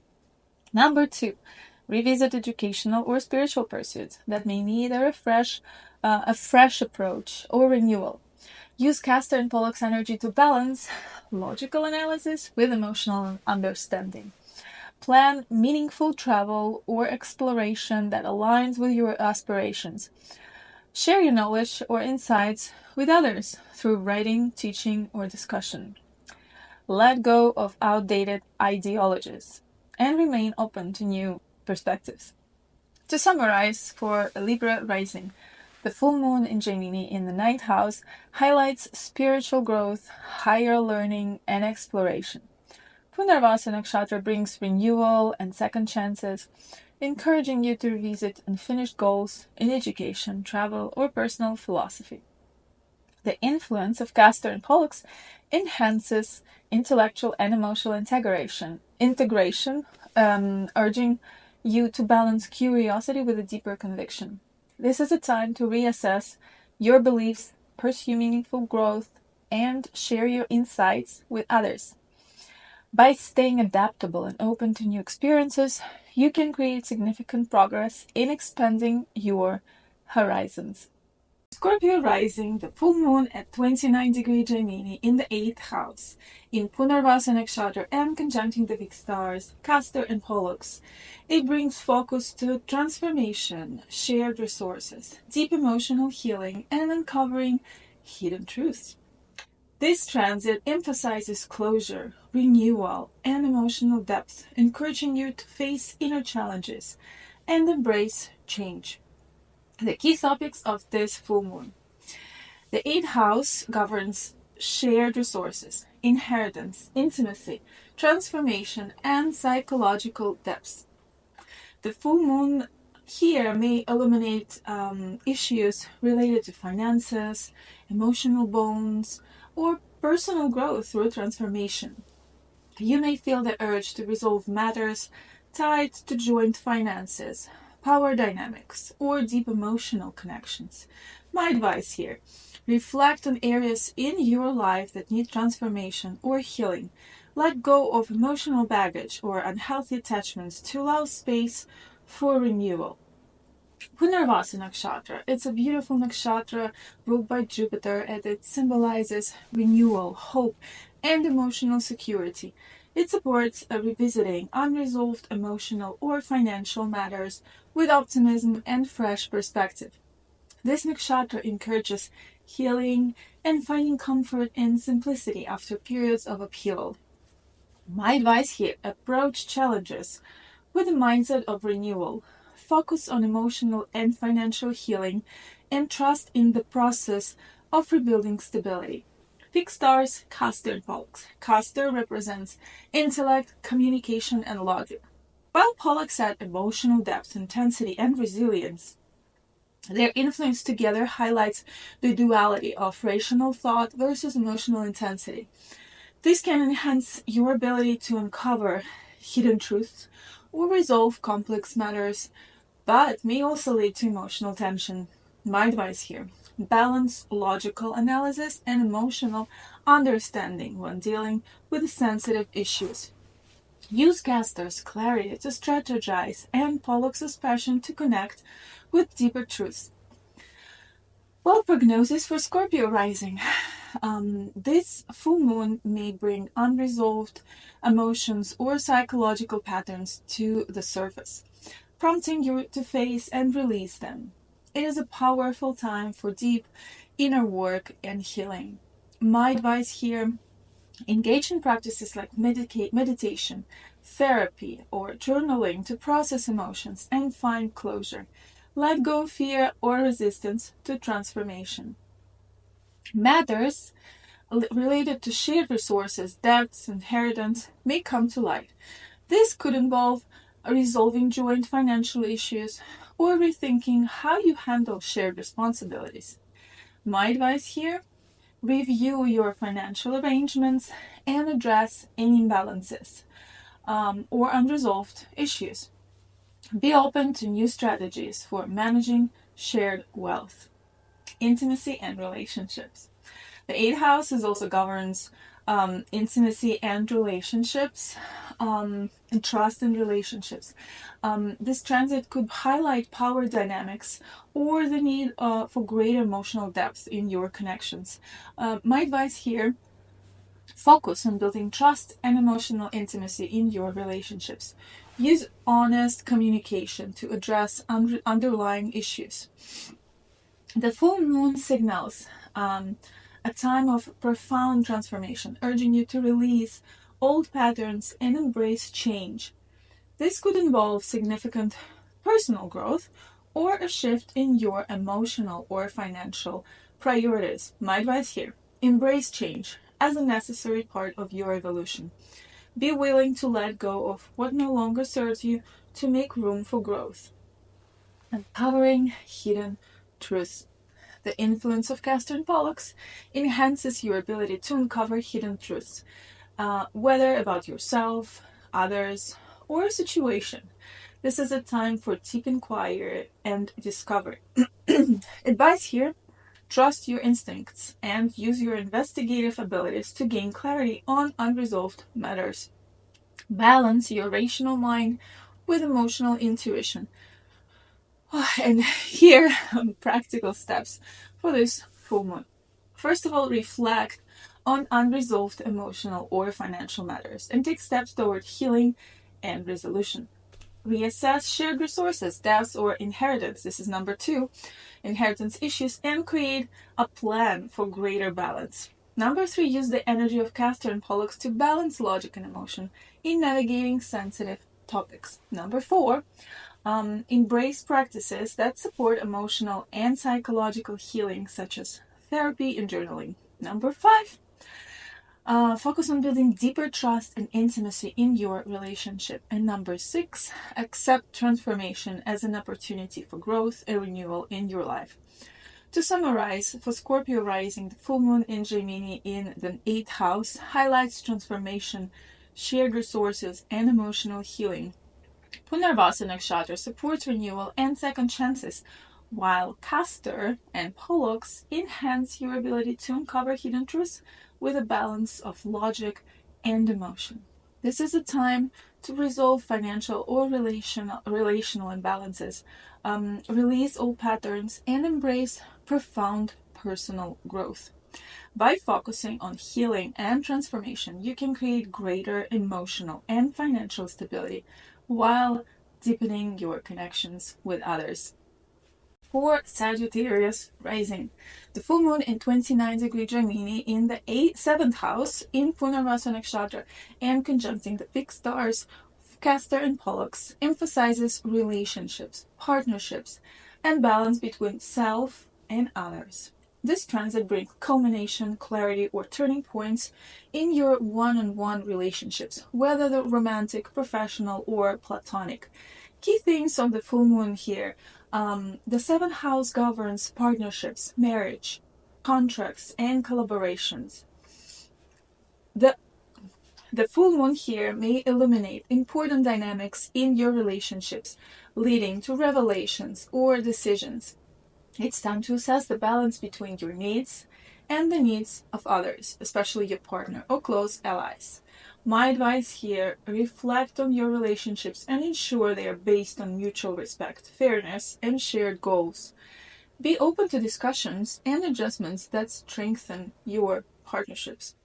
Number 2, revisit educational or spiritual pursuits that may need a fresh approach or renewal. Use Castor and Pollux energy to balance logical analysis with emotional understanding. Plan meaningful travel or exploration that aligns with your aspirations. Share your knowledge or insights with others through writing, teaching, or discussion. Let go of outdated ideologies and remain open to new perspectives. To summarize, for a Libra rising, the full moon in Gemini in the ninth house highlights spiritual growth, higher learning, and exploration. Punarvasa Nakshatra brings renewal and second chances, encouraging you to revisit unfinished goals in education, travel, or personal philosophy. The influence of Castor and Pollux enhances intellectual and emotional integration, urging you to balance curiosity with a deeper conviction. This is a time to reassess your beliefs, pursue meaningful growth, and share your insights with others. By staying adaptable and open to new experiences, you can create significant progress in expanding your horizons. Scorpio rising, the full moon at 29° Gemini in the 8th house, in Punarvasa Nakshatra and conjuncting the big stars, Castor and Pollux. It brings focus to transformation, shared resources, deep emotional healing, and uncovering hidden truths. This transit emphasizes closure, renewal, and emotional depth, encouraging you to face inner challenges and embrace change. The key topics of this full moon. The 8th house governs shared resources, inheritance, intimacy, transformation, and psychological depths. The full moon here may illuminate issues related to finances, emotional bonds, or personal growth through transformation. You may feel the urge to resolve matters tied to joint finances, power dynamics, or deep emotional connections. My advice here: reflect on areas in your life that need transformation or healing. Let go of emotional baggage or unhealthy attachments to allow space for renewal. Punarvasa Nakshatra. It's a beautiful nakshatra ruled by Jupiter, and it symbolizes renewal, hope, and emotional security. It supports revisiting unresolved emotional or financial matters with optimism and fresh perspective. This nakshatra encourages healing and finding comfort in simplicity after periods of upheaval. My advice here: approach challenges with a mindset of renewal. Focus on emotional and financial healing and trust in the process of rebuilding stability. Fixed stars, Castor and Pollux. Castor represents intellect, communication, and logic, while Pollux adds emotional depth, intensity, and resilience. Their influence together highlights the duality of rational thought versus emotional intensity. This can enhance your ability to uncover hidden truths or resolve complex matters, but may also lead to emotional tension. My advice here: balance logical analysis and emotional understanding when dealing with sensitive issues. Use Castor's clarity to strategize and Pollux's passion to connect with deeper truths. Well, prognosis for Scorpio rising. This full moon may bring unresolved emotions or psychological patterns to the surface, prompting you to face and release them. It is a powerful time for deep inner work and healing. My advice here: engage in practices like meditation, therapy, or journaling to process emotions and find closure. Let go of fear or resistance to transformation. Matters related to shared resources, debts, inheritance may come to light. This could involve resolving joint financial issues or rethinking how you handle shared responsibilities. My advice here: review your financial arrangements and address any imbalances or unresolved issues. Be open to new strategies for managing shared wealth. Intimacy and relationships. The 8th house is also governs intimacy and relationships, and trust in relationships. This transit could highlight power dynamics or the need for greater emotional depth in your connections. My advice here: focus on building trust and emotional intimacy in your relationships. Use honest communication to address underlying issues. The full moon signals a time of profound transformation, urging you to release old patterns and embrace change. This could involve significant personal growth or a shift in your emotional or financial priorities. My advice here: embrace change as a necessary part of your evolution. Be willing to let go of what no longer serves you to make room for growth. Uncovering hidden truths. The influence of Castor and Pollux enhances your ability to uncover hidden truths, whether about yourself, others, or a situation. This is a time for deep inquiry and discovery. Advice here: trust your instincts and use your investigative abilities to gain clarity on unresolved matters. Balance your rational mind with emotional intuition. And here are practical steps for this full moon. First of all, reflect on unresolved emotional or financial matters and take steps toward healing and resolution. Reassess shared resources, debts, or inheritance. This is number 2, inheritance issues, and create a plan for greater balance. Number 3, use the energy of Castor and Pollux to balance logic and emotion in navigating sensitive topics. Number 4, embrace practices that support emotional and psychological healing, such as therapy and journaling. Number 5, focus on building deeper trust and intimacy in your relationship. And number 6, accept transformation as an opportunity for growth and renewal in your life. To summarize, for Scorpio rising, the full moon in Gemini in the 8th house highlights transformation, shared resources, and emotional healing. Punarvasa Nakshatra supports renewal and second chances, while Castor and Pollux enhance your ability to uncover hidden truths with a balance of logic and emotion. This is a time to resolve financial or relational imbalances, release old patterns, and embrace profound personal growth. By focusing on healing and transformation, you can create greater emotional and financial stability while deepening your connections with others. For Sagittarius rising, the full moon in 29-degree Gemini in the 7th house in Punarvasa Nakshatra and conjuncting the fixed stars Castor and Pollux emphasizes relationships, partnerships, and balance between self and others. This transit brings culmination, clarity, or turning points in your one-on-one relationships, whether they're romantic, professional, or platonic. Key themes of the full moon here. The 7th house governs partnerships, marriage, contracts, and collaborations. The full moon here may illuminate important dynamics in your relationships, leading to revelations or decisions. It's time to assess the balance between your needs and the needs of others, especially your partner or close allies. My advice here: reflect on your relationships and ensure they are based on mutual respect, fairness, and shared goals. Be open to discussions and adjustments that strengthen your partnerships.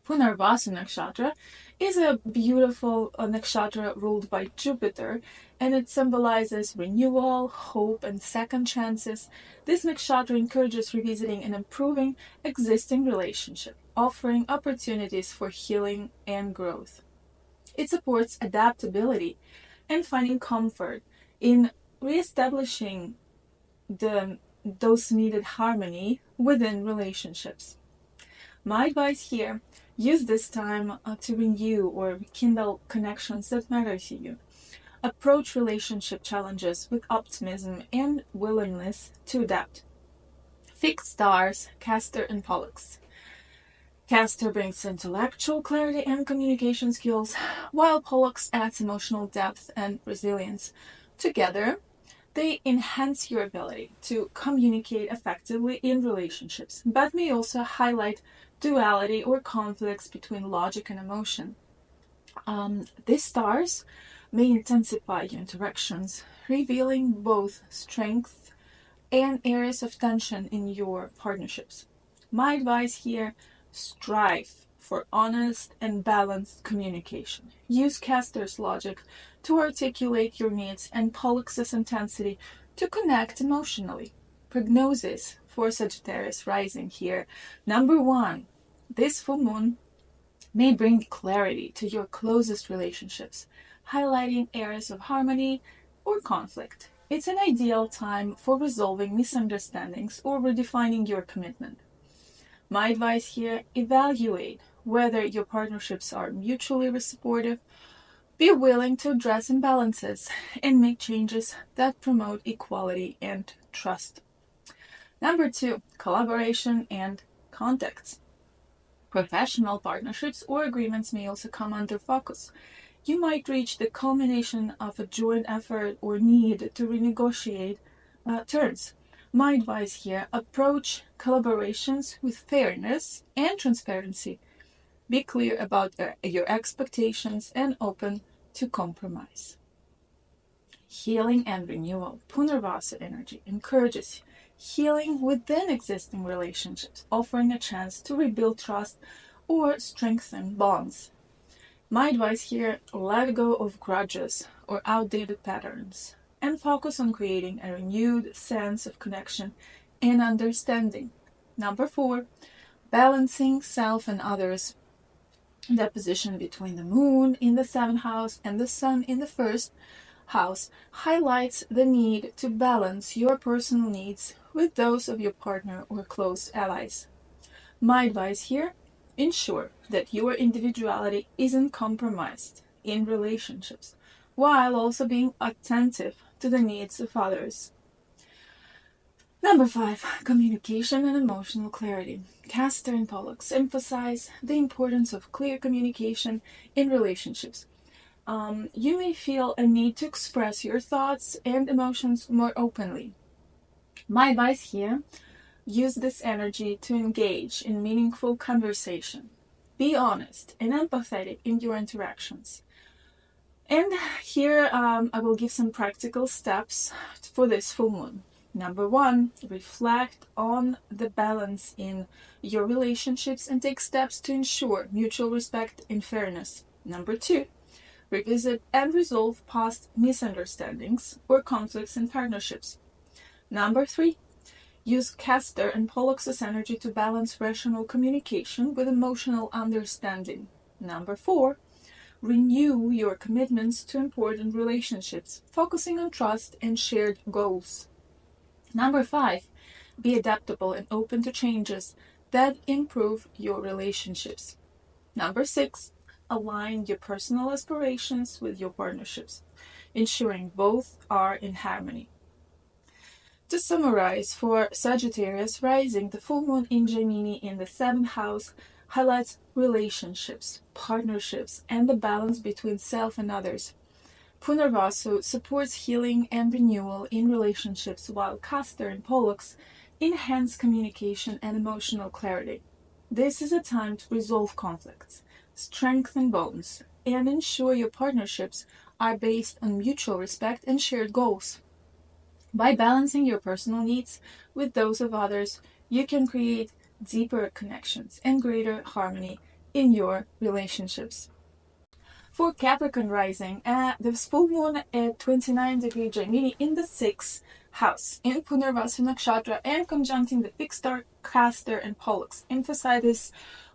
Punarvasa Nakshatra is a beautiful nakshatra ruled by Jupiter, and it symbolizes renewal, hope, and second chances. This nakshatra encourages revisiting and improving existing relationships, offering opportunities for healing and growth. It supports adaptability and finding comfort in reestablishing those needed harmony within relationships. My advice here: use this time to renew or rekindle connections that matter to you. Approach relationship challenges with optimism and willingness to adapt. Fixed stars, Castor and Pollux. Castor brings intellectual clarity and communication skills, while Pollux adds emotional depth and resilience. Together, they enhance your ability to communicate effectively in relationships, but may also highlight duality or conflicts between logic and emotion. These stars may intensify your interactions, revealing both strength and areas of tension in your partnerships. My advice here: strive for honest and balanced communication. Use Castor's logic to articulate your needs and Pollux's intensity to connect emotionally. prognosis for Sagittarius rising here. Number 1, this full moon may bring clarity to your closest relationships, highlighting areas of harmony or conflict. It's an ideal time for resolving misunderstandings or redefining your commitment. My advice here, evaluate whether your partnerships are mutually supportive. Be willing to address imbalances and make changes that promote equality and trust. Number 2, collaboration and contacts. Professional partnerships or agreements may also come under focus. You might reach the culmination of a joint effort or need to renegotiate terms. My advice here, approach collaborations with fairness and transparency. Be clear about your expectations and open to compromise. Healing and renewal. Punarvasa energy encourages healing within existing relationships, offering a chance to rebuild trust or strengthen bonds. My advice here, let go of grudges or outdated patterns and focus on creating a renewed sense of connection and understanding. Number 4, balancing self and others. The position between the moon in the 7th house and the sun in the 1st house highlights the need to balance your personal needs with those of your partner or close allies. My advice here, ensure that your individuality isn't compromised in relationships, while also being attentive to the needs of others. Number 5, communication and emotional clarity. Castor and Pollux emphasize the importance of clear communication in relationships. You may feel a need to express your thoughts and emotions more openly. My advice here, use this energy to engage in meaningful conversation. Be honest and empathetic in your interactions. And here I will give some practical steps for this full moon. Number 1, reflect on the balance in your relationships and take steps to ensure mutual respect and fairness. Number 2, revisit and resolve past misunderstandings or conflicts in partnerships. Number 3, use Castor and Pollux's energy to balance rational communication with emotional understanding. Number 4, renew your commitments to important relationships, focusing on trust and shared goals. Number 5, be adaptable and open to changes that improve your relationships. Number 6, align your personal aspirations with your partnerships, ensuring both are in harmony. To summarize, for Sagittarius rising, the full moon in Gemini in the 7th house highlights relationships, partnerships, and the balance between self and others. Punarvasu supports healing and renewal in relationships, while Castor and Pollux enhance communication and emotional clarity. This is a time to resolve conflicts, strengthen bonds, and ensure your partnerships are based on mutual respect and shared goals. By balancing your personal needs with those of others, you can create deeper connections and greater harmony in your relationships. For Capricorn rising, the full moon at 29° Gemini in the 6th house in Punarvasu Nakshatra and conjuncting the fixed star Castor and Pollux emphasizes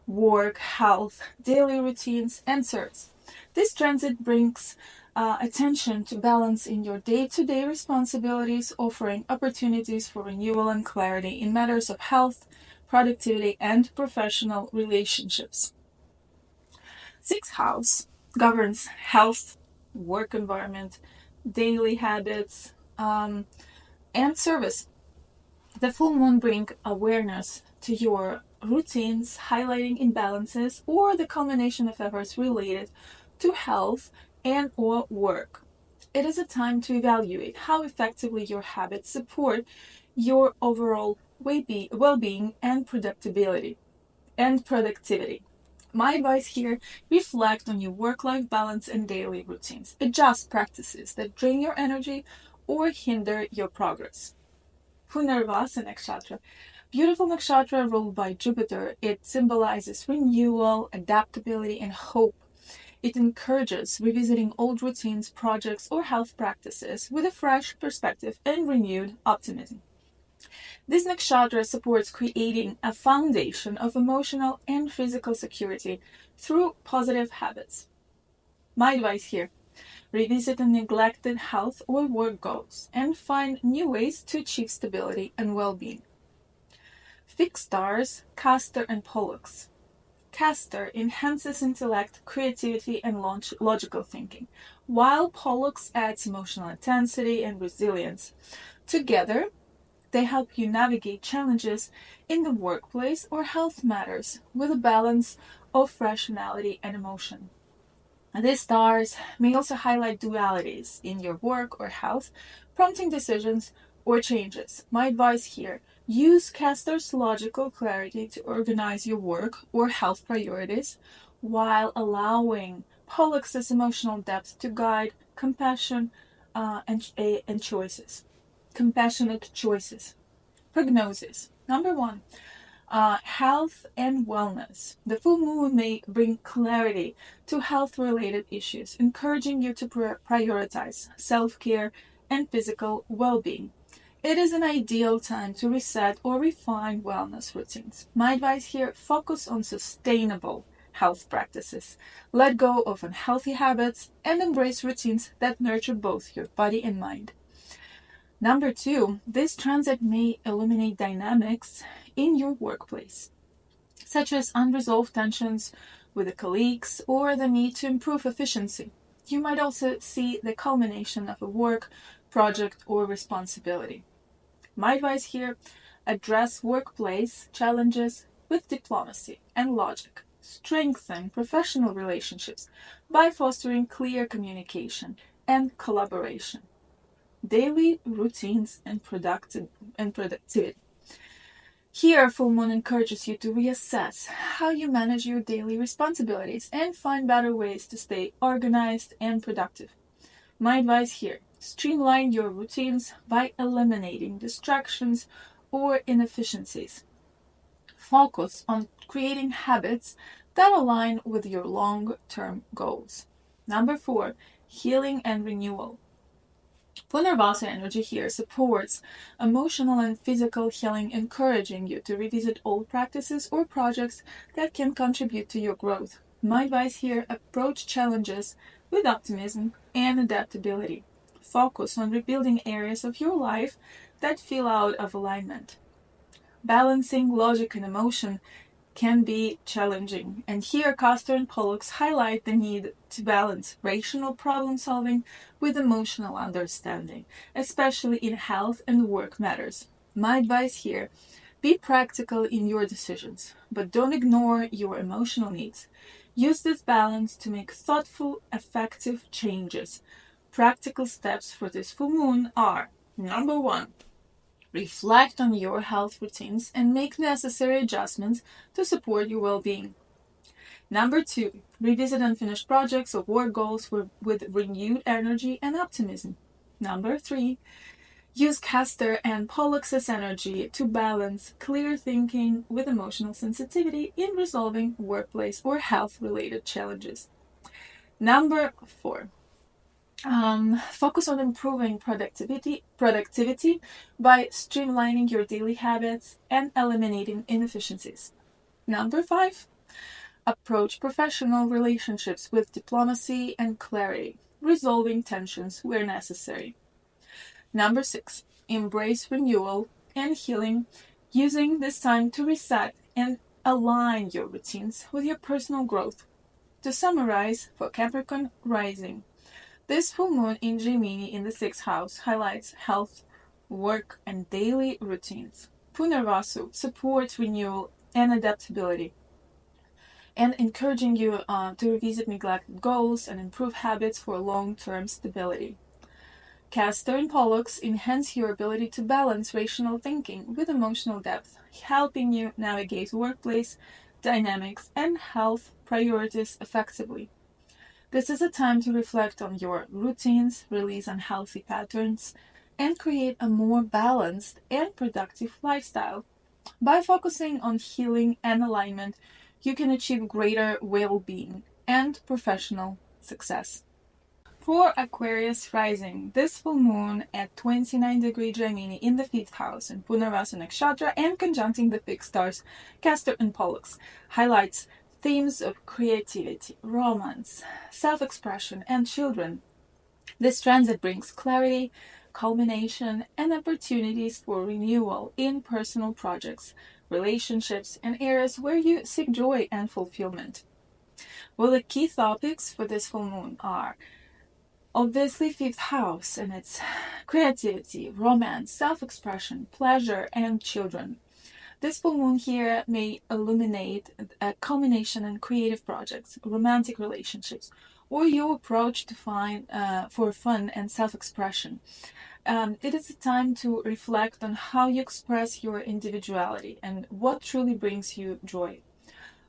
work, health, daily routines, and service. This transit brings attention to balance in your day-to-day responsibilities, offering opportunities for renewal and clarity in matters of health, productivity, and professional relationships. 6th house governs health, work environment, daily habits, and service. The full moon brings awareness to your routines, highlighting imbalances or the culmination of efforts related to health and or work. It is a time to evaluate how effectively your habits support your overall well-being and productivity. My advice here, reflect on your work-life balance and daily routines. Adjust practices that drain your energy or hinder your progress. Punarvasa Nakshatra. Beautiful nakshatra ruled by Jupiter. It symbolizes renewal, adaptability, and hope. It encourages revisiting old routines, projects, or health practices with a fresh perspective and renewed optimism. This nakshatra supports creating a foundation of emotional and physical security through positive habits. My advice here: revisit neglected health or work goals and find new ways to achieve stability and well-being. Fixed stars, Castor and Pollux. Castor enhances intellect, creativity, and logical thinking, while Pollux adds emotional intensity and resilience. Together, they help you navigate challenges in the workplace or health matters with a balance of rationality and emotion. These stars may also highlight dualities in your work or health, prompting decisions or changes. My advice here: use Castor's logical clarity to organize your work or health priorities, while allowing Pollux's emotional depth to guide and choices. Compassionate choices. Prognosis. Number one, health and wellness. The full moon may bring clarity to health-related issues, encouraging you to prioritize self-care and physical well-being. It is an ideal time to reset or refine wellness routines. My advice here: focus on sustainable health practices. Let go of unhealthy habits and embrace routines that nurture both your body and mind. Number two, this transit may illuminate dynamics in your workplace, such as unresolved tensions with the colleagues or the need to improve efficiency. You might also see the culmination of a work, project, or responsibility. My advice here: address workplace challenges with diplomacy and logic. Strengthen professional relationships by fostering clear communication and collaboration. Daily routines and productivity. Here, full moon encourages you to reassess how you manage your daily responsibilities and find better ways to stay organized and productive. My advice here: streamline your routines by eliminating distractions or inefficiencies. Focus on creating habits that align with your long-term goals. Number four, healing and renewal. Punarvasa energy here supports emotional and physical healing, encouraging you to revisit old practices or projects that can contribute to your growth. My advice here: approach challenges with optimism and adaptability. Focus on rebuilding areas of your life that feel out of alignment. Balancing logic and emotion can be challenging, and here Castor and Pollux highlight the need to balance rational problem solving with emotional understanding, especially in health and work matters. My advice here: be practical in your decisions, but don't ignore your emotional needs. Use this balance to make thoughtful, effective changes. Practical steps for this full moon are: number one, reflect on your health routines and make necessary adjustments to support your well-being. Number two, revisit unfinished projects or work goals with renewed energy and optimism. Number three, use Castor and Pollux's energy to balance clear thinking with emotional sensitivity in resolving workplace or health-related challenges. Number four, focus on improving productivity by streamlining your daily habits and eliminating inefficiencies. Number five, approach professional relationships with diplomacy and clarity, resolving tensions where necessary. Number six, embrace renewal and healing, using this time to reset and align your routines with your personal growth. To summarize, for Capricorn rising, this full moon in Gemini in the 6th house highlights health, work, and daily routines. Punarvasu supports renewal and adaptability, and encouraging you to revisit neglected goals and improve habits for long-term stability. Castor and Pollux enhance your ability to balance rational thinking with emotional depth, helping you navigate workplace dynamics and health priorities effectively. This is a time to reflect on your routines, release unhealthy patterns, and create a more balanced and productive lifestyle. By focusing on healing and alignment, you can achieve greater well-being and professional success. For Aquarius rising, this full moon at 29° Gemini in the 5th house in Punarvasa Nakshatra and conjuncting the fixed stars Castor and Pollux highlights themes of creativity, romance, self-expression, and children. This transit brings clarity, culmination, and opportunities for renewal in personal projects, relationships, and areas where you seek joy and fulfillment. Well, the key topics for this full moon are obviously 5th house and its creativity, romance, self-expression, pleasure, and children. This full moon here may illuminate a culmination in creative projects, romantic relationships, or your approach to find for fun and self-expression. It is a time to reflect on how you express your individuality and what truly brings you joy.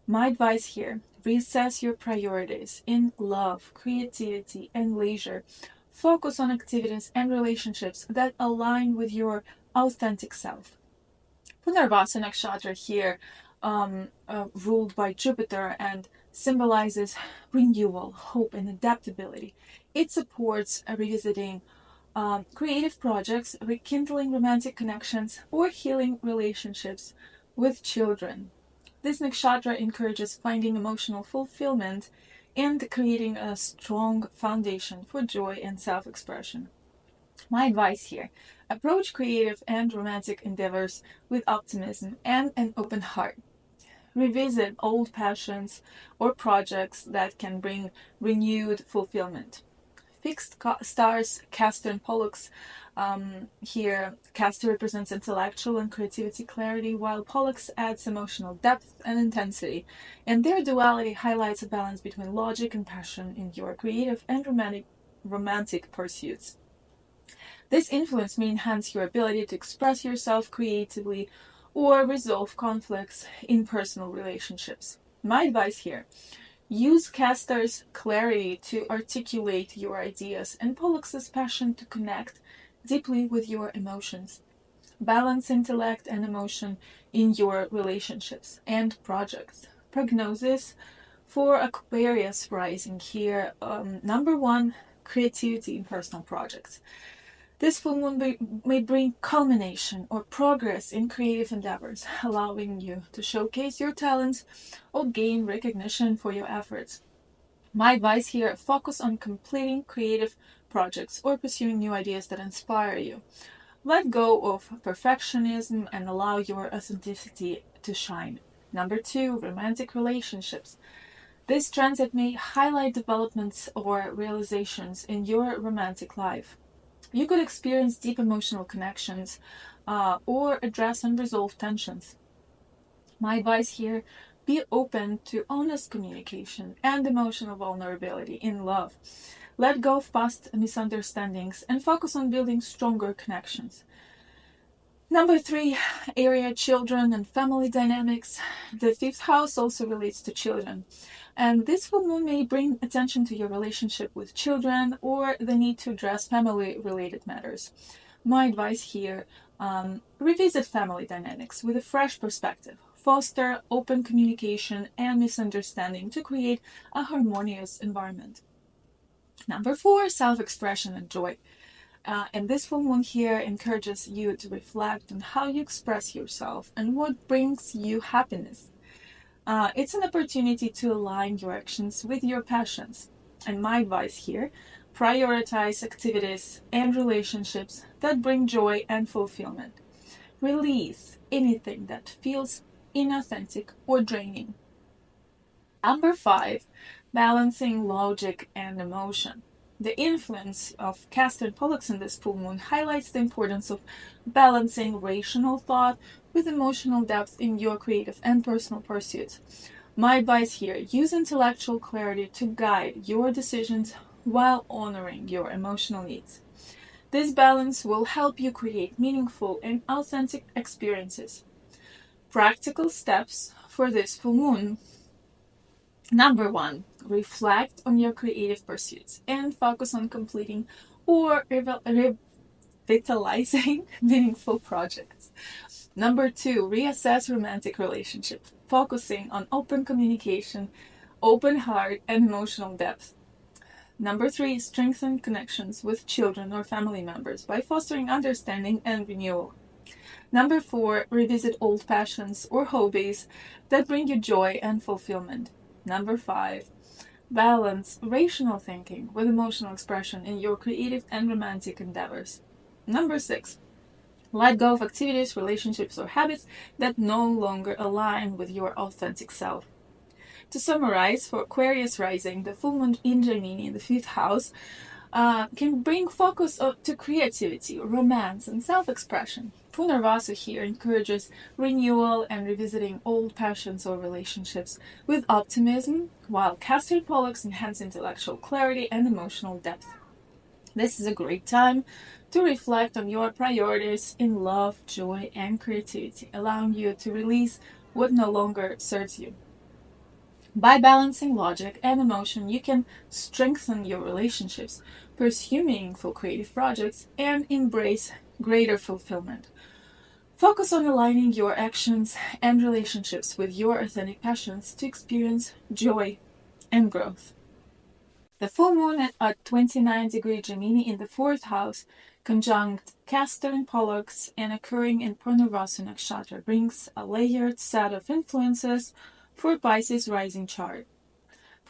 My advice here, reassess your priorities in love, creativity, and leisure. Focus on activities and relationships that align with your authentic self. Punarvasa Nakshatra here, ruled by Jupiter and symbolizes renewal, hope, and adaptability. It supports revisiting creative projects, rekindling romantic connections, or healing relationships with children. This nakshatra encourages finding emotional fulfillment and creating a strong foundation for joy and self-expression. My advice here, approach creative and romantic endeavors with optimism and an open heart. Revisit old passions or projects that can bring renewed fulfillment. Fixed stars, Castor and Pollux. Here, Castor represents intellectual and creativity clarity, while Pollux adds emotional depth and intensity. And their duality highlights a balance between logic and passion in your creative and romantic pursuits. This influence may enhance your ability to express yourself creatively or resolve conflicts in personal relationships. My advice here, use Castor's clarity to articulate your ideas and Pollux's passion to connect deeply with your emotions. Balance intellect and emotion in your relationships and projects. Prognosis for Aquarius rising here. Number one, creativity in personal projects. This full moon may bring culmination or progress in creative endeavors, allowing you to showcase your talents or gain recognition for your efforts. My advice here, focus on completing creative projects or pursuing new ideas that inspire you. Let go of perfectionism and allow your authenticity to shine. Number two, romantic relationships. This transit may highlight developments or realizations in your romantic life. You could experience deep emotional connections or address unresolved tensions. My advice here, be open to honest communication and emotional vulnerability in love. Let go of past misunderstandings and focus on building stronger connections. Number three, area children and family dynamics. The 5th house also relates to children. And this full moon may bring attention to your relationship with children or the need to address family-related matters. My advice here, revisit family dynamics with a fresh perspective. Foster open communication and misunderstanding to create a harmonious environment. Number four, self-expression and joy. And this full moon here encourages you to reflect on how you express yourself and what brings you happiness. It's an opportunity to align your actions with your passions. And my advice here, prioritize activities and relationships that bring joy and fulfillment. Release anything that feels inauthentic or draining. Number five, balancing logic and emotion. The influence of Castor and Pollux in this full moon highlights the importance of balancing rational thought with emotional depth in your creative and personal pursuits. My advice here, use intellectual clarity to guide your decisions while honoring your emotional needs. This balance will help you create meaningful and authentic experiences. Practical steps for this full moon. Number one, reflect on your creative pursuits and focus on completing or revitalizing meaningful projects. Number two, reassess romantic relationships, focusing on open communication, open heart, and emotional depth. Number 3, strengthen connections with children or family members by fostering understanding and renewal. Number 4, revisit old passions or hobbies that bring you joy and fulfillment. Number 5, balance rational thinking with emotional expression in your creative and romantic endeavors. Number 6, let go of activities, relationships, or habits that no longer align with your authentic self. To summarize, for Aquarius rising, the full moon in Gemini in the 5th house can bring focus to creativity, romance, and self-expression. Punarvasu here encourages renewal and revisiting old passions or relationships with optimism, while Castor Pollux enhance intellectual clarity and emotional depth. This is a great time to reflect on your priorities in love, joy, and creativity, allowing you to release what no longer serves you. By balancing logic and emotion, you can strengthen your relationships, pursue meaningful creative projects, and embrace greater fulfillment. Focus on aligning your actions and relationships with your authentic passions to experience joy and growth. The full moon at 29° Gemini in the 4th house, conjunct Castor and Pollux and occurring in Purnarvasu Nakshatra, brings a layered set of influences for Pisces rising chart.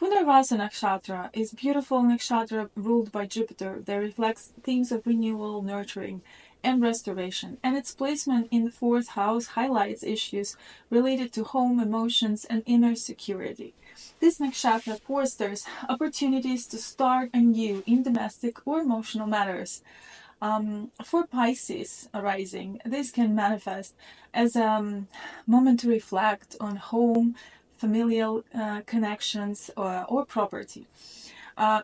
Punarvasu Nakshatra is beautiful nakshatra ruled by Jupiter that reflects themes of renewal, nurturing, and restoration, and its placement in the 4th house highlights issues related to home, emotions, and inner security. This nakshatra fosters opportunities to start anew in domestic or emotional matters. For Pisces rising, this can manifest as a moment to reflect on home, familial connections, or property.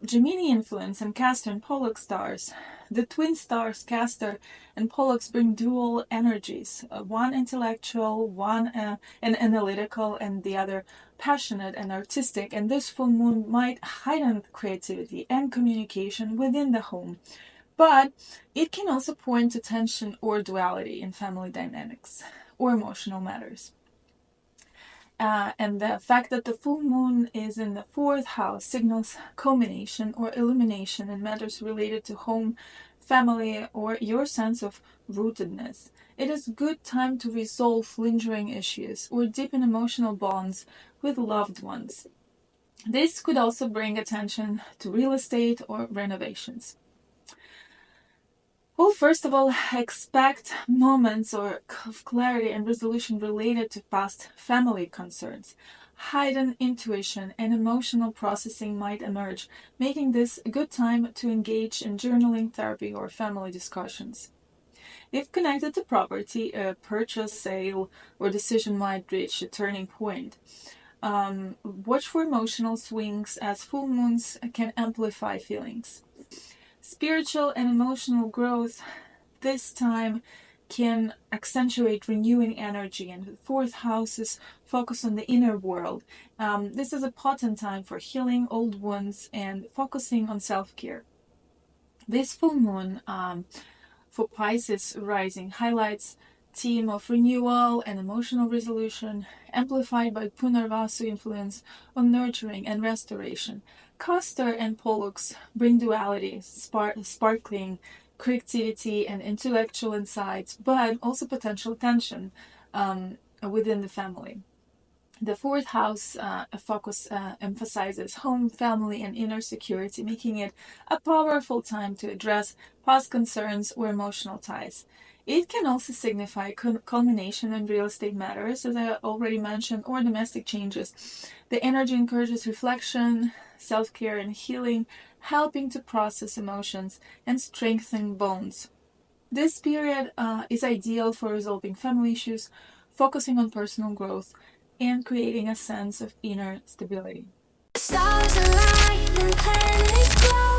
Gemini influence and Castor and Pollux stars. The twin stars Castor and Pollux bring dual energies, one intellectual, one and analytical, and the other passionate and artistic, and this full moon might heighten creativity and communication within the home. But it can also point to tension or duality in family dynamics or emotional matters. And the fact that the full moon is in the 4th house signals culmination or illumination in matters related to home, family, or your sense of rootedness. It is a good time to resolve lingering issues or deepen emotional bonds with loved ones. This could also bring attention to real estate or renovations. Well, first of all, expect moments of clarity and resolution related to past family concerns. Heightened intuition and emotional processing might emerge, making this a good time to engage in journaling, therapy, or family discussions. If connected to property, a purchase, sale, or decision might reach a turning point. Watch for emotional swings, as full moons can amplify feelings. Spiritual and emotional growth this time can accentuate renewing energy, and the 4th houses focus on the inner world. This is a potent time for healing old wounds and focusing on self-care. This full moon for Pisces rising highlights theme of renewal and emotional resolution, amplified by Punarvasu influence on nurturing and restoration. Castor and Pollux bring duality, sparkling creativity and intellectual insights, but also potential tension within the family. The 4th house focus emphasizes home, family, and inner security, making it a powerful time to address past concerns or emotional ties. It can also signify culmination in real estate matters, as I already mentioned, or domestic changes. The energy encourages reflection, self-care, and healing, helping to process emotions and strengthen bonds. This period is ideal for resolving family issues, focusing on personal growth, and creating a sense of inner stability. Stars align and planets glow.